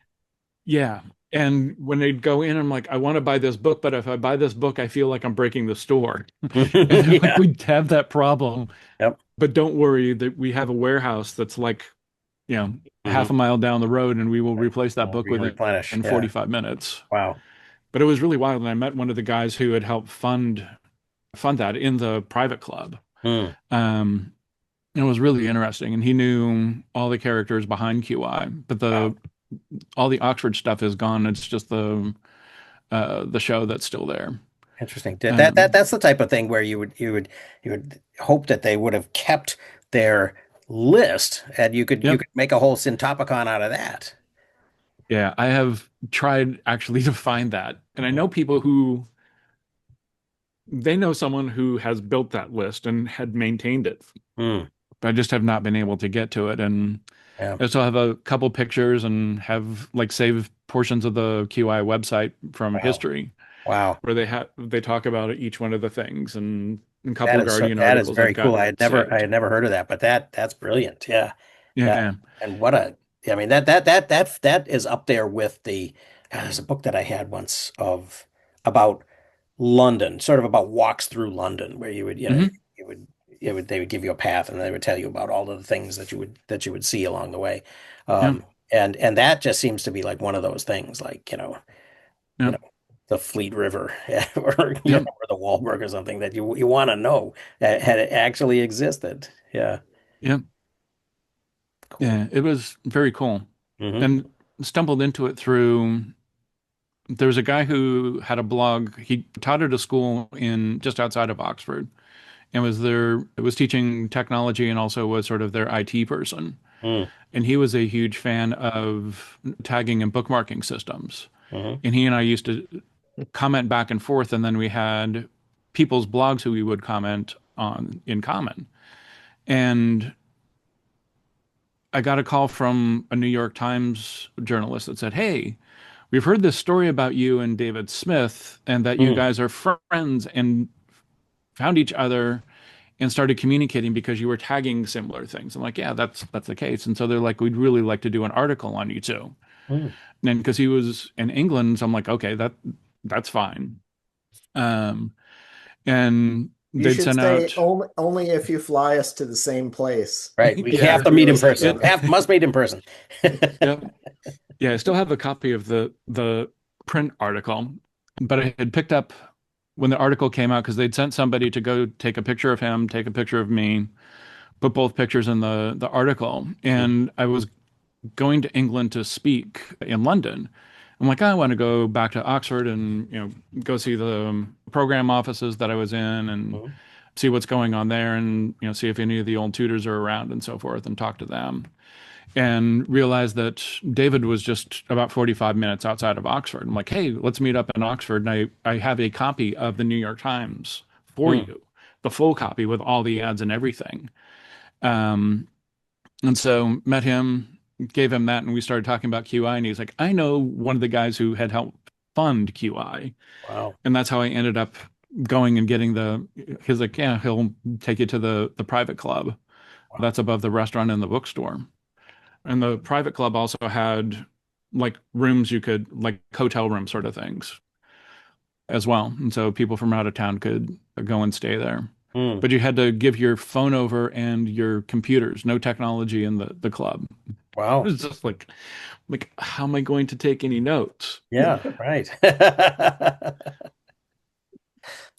yeah. And when they'd go in, I'm like, I want to buy this book, but if I buy this book, I feel like I'm breaking the store. And they're like, Yeah. we'd have that problem, Yep. but don't worry that we have a warehouse that's like, half Mhm. a mile down the road, and we will replace that book within Replenish. Yeah. 45 minutes. Wow. But it was really wild. And I met one of the guys who had helped fund that in the private club. Hmm. Um, it was really interesting, and he knew all the characters behind QI, but Wow. all the Oxford stuff is gone. It's just the show that's still there. Interesting. Um, That's the type of thing where you would hope that they would have kept their list, and you yep. could make a whole Syntopicon out of that. Yeah, I have tried actually to find that, and I know people who they know someone who has built that list and had maintained it, Hmm. but I just have not been able to get to it. And Yeah. I still have a couple pictures and have like saved portions of the QI website from Wow. history Wow. where they talk about each one of the things, and a couple That of is Guardian that is articles I've very cool. got I saved. had never heard of that, but that's brilliant. Yeah. Yeah. Yeah. And what a I mean that is up there with the there's a book that I had once of about London, sort of about walks through London, where Hmm. you would they would give you a path and they would tell you about all of the things that you would see along the way. Yeah. And that just seems to be like one of those things, like, you Yeah. know, the Fleet River or Yeah. or the Walberg or something that you want to know that had it actually existed. Yeah. Yeah. Cool. Yeah. It was very cool, Hmm. and stumbled into it through. There was a guy who had a blog. He taught at a school in just outside of Oxford, and was teaching technology and also was sort of their IT person. Mm. And he was a huge fan of tagging and bookmarking systems. Hmm. And he and I used to comment back and forth, and then we had people's blogs who we would comment on in common. And I got a call from a New York Times journalist that said, "Hey, we've heard this story about you and David Smith, and that you Mm. guys are friends and found each other and started communicating because you were tagging similar things." I'm like, "Yeah, that's the case." And so they're like, "We'd really like to do an article on you too." Mm. And because he was in England, so I'm like, "Okay, that's fine." Um, and You they'd should sent say out, only if you fly us to the same place. Right. We yeah, have to Do meet in us person. together. Must meet in person. yep, yeah. I still have a copy of the print article, but I had picked up when the article came out because they'd sent somebody to go take a picture of him, take a picture of me, put both pictures in the article, and I was going to England to speak in London. I'm like, I want to go back to Oxford and go see the program offices that I was in and Mhm. see what's going on there and see if any of the old tutors are around and so forth and talk to them. And realized that David was just about 45 minutes outside of Oxford. I'm like, hey, let's meet up in Oxford. And I have a copy of the New York Times for Mm. you, the full copy with all the ads and everything. Um, and so met him, gave him that, and we started talking about QI. And he's like, I know one of the guys who had helped fund QI. Wow. And that's how I ended up going and getting he's like, yeah, he'll take you to the private club. Wow. That's above the restaurant and the bookstore. And the private club also had like rooms you could, like hotel room sort of things as well. And so people from out of town could go and stay there. Mm. But you had to give your phone over and your computers, no technology in the club. It Wow. was just like, how am I going to take any notes? Yeah, right.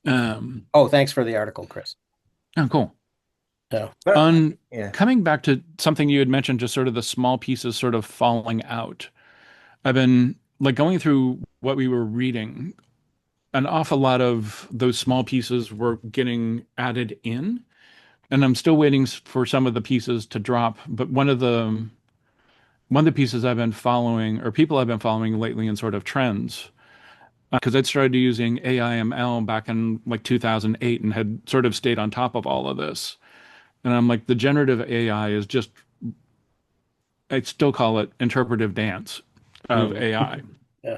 Um, Oh, thanks for the article, Chris. oh, cool. Yeah. On Yeah. coming back to something you had mentioned, just sort of the small pieces sort of falling out. I've been like going through what we were reading. An awful lot of those small pieces were getting added in, and I'm still waiting for some of the pieces to drop. But one of the pieces I've been following, or people I've been following lately in sort of trends, because I'd started using AIML back in like 2008 and had sort of stayed on top of all of this. And I'm like, the generative AI is just, I'd still call it interpretive dance of Mm. AI. Yeah.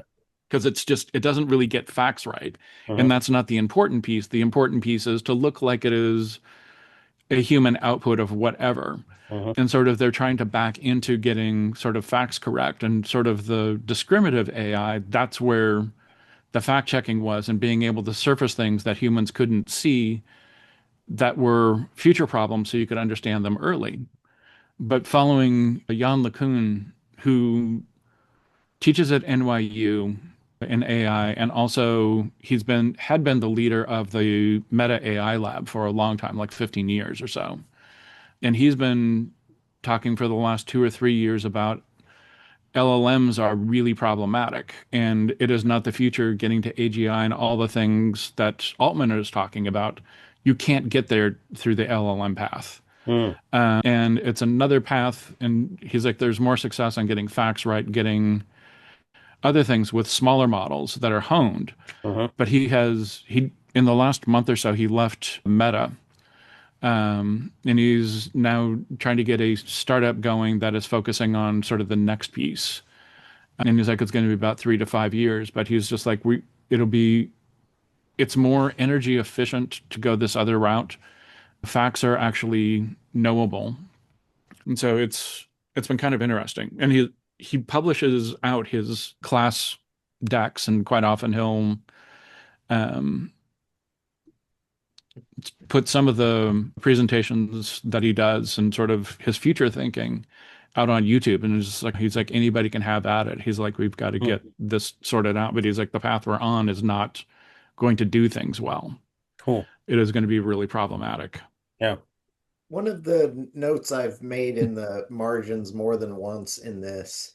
Because it doesn't really get facts right. Mhm. And that's not the important piece. The important piece is to look like it is a human output of whatever. Mhm. And sort of they're trying to back into getting sort of facts correct and sort of the discriminative AI. That's where the fact checking was, and being able to surface things that humans couldn't see that were future problems so you could understand them early. But following Jan LeCun, who teaches at NYU in AI, and also had been the leader of the Meta AI lab for a long time, like 15 years or so. And he's been talking for the last 2 or 3 years about LLMs are really problematic, and it is not the future getting to AGI and all the things that Altman is talking about. You can't get there through the LLM path. Mm. And it's another path. And he's like, there's more success on getting facts right, getting other things with smaller models that are honed. Mhm. But in the last month or so, he left Meta. And he's now trying to get a startup going that is focusing on sort of the next piece. And he's like, it's going to be about 3 to 5 years. But he's just like, it's more energy efficient to go this other route. Facts are actually knowable. And so it's been kind of interesting. And he publishes out his class decks, and quite often he'll um, put some of the presentations that he does and sort of his future thinking out on YouTube. And it's just like, he's like, anybody can have at it. He's like, we've got to get this sorted out. But he's like, the path we're on is not going to do things well. Cool. It is going to be really problematic. Yeah. One of the notes I've made in the margins more than once in this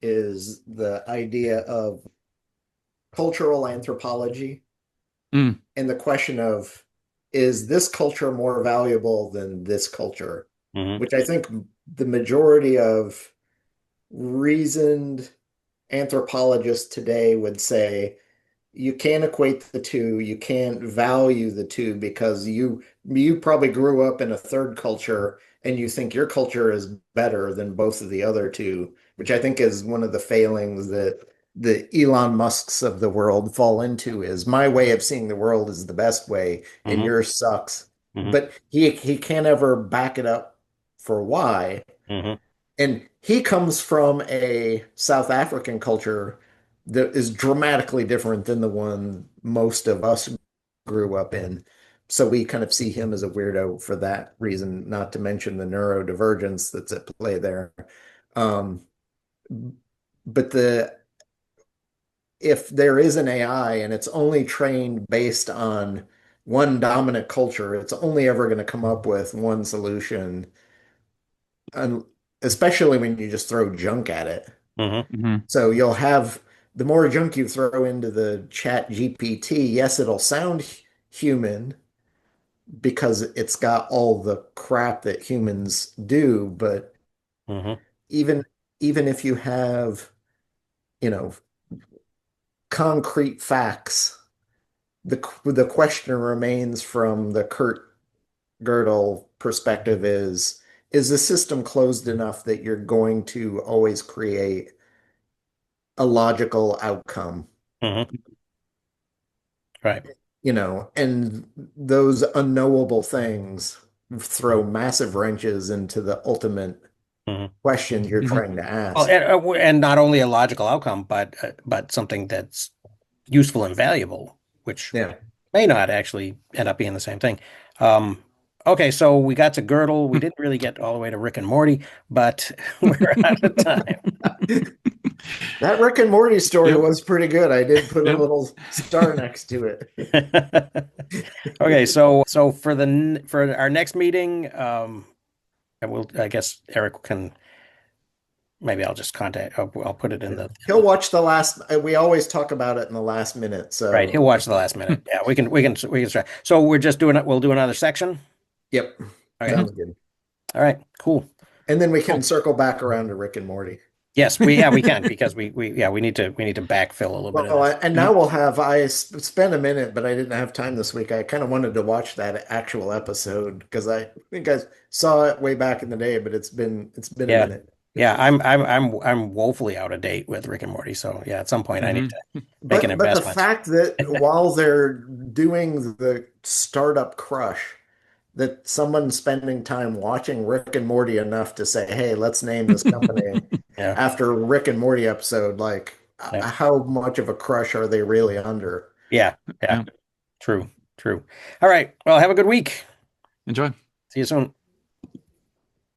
is the idea of cultural anthropology Mm. and the question of, is this culture more valuable than this culture? Mhm. Which I think the majority of reasoned anthropologists today would say you can't equate the two, you can't value the two, because you probably grew up in a third culture and you think your culture is better than both of the other two, which I think is one of the failings that the Elon Musks of the world fall into. Is my way of seeing the world is the best way and Mhm. yours sucks. Mhm. But he can't ever back it up for why. Mhm. And he comes from a South African culture that is dramatically different than the one most of us grew up in. So we kind of see him as a weirdo for that reason, not to mention the neurodivergence that's at play there. Um, but if there is an AI and it's only trained based on one dominant culture, it's only ever going to come up with one solution, and especially when you just throw junk at it. Mhm. Mm-hmm. So you'll have, the more junk you throw into the chat GPT, yes, it'll sound human because it's got all the crap that humans do, but Mhm. even if you have, you know, concrete facts, the question remains from the Kurt Gödel perspective is the system closed enough that you're going to always create a logical outcome? Mhm. Right. And those unknowable things throw massive wrenches into the ultimate Mhm. question you're Mhm. trying to Well, ask. and not only a logical outcome, but something that's useful and valuable, which Yeah. may not actually end up being the same thing. Um, okay, so we got to Girdle. We didn't really get all the way to Rick and Morty, but we're out of time. That Rick and Morty story Yep. was pretty good. I did put a Yep. little star next to it. Okay, so for our next meeting, I guess Eric can, maybe I'll just I'll put it in the He'll watch the last, we always talk about it in the last minute. So right. He'll watch the last minute. Yeah, we can try. So we're just doing it. We'll do another section. Yep. Okay. Sounds good. All right. Cool. And then we can circle back around to Rick and Morty. Yes, we can, because we need to backfill a little bit of Well, this. and now I spent a minute, but I didn't have time this week. I kind of wanted to watch that actual episode because I think I saw it way back in the day, but it's been a Yeah. minute. Yeah, I'm woefully out of date with Rick and Morty. So yeah, at some point I need to make an But the investment. fact that while they're doing the startup crush, that someone's spending time watching Rick and Morty enough to say, "Hey, let's name this company Yeah. after a Rick and Morty episode." Like, Yeah. how much of a crush are they really under? Yeah. Yeah. True. All right. Well, have a good week. Enjoy. See you soon.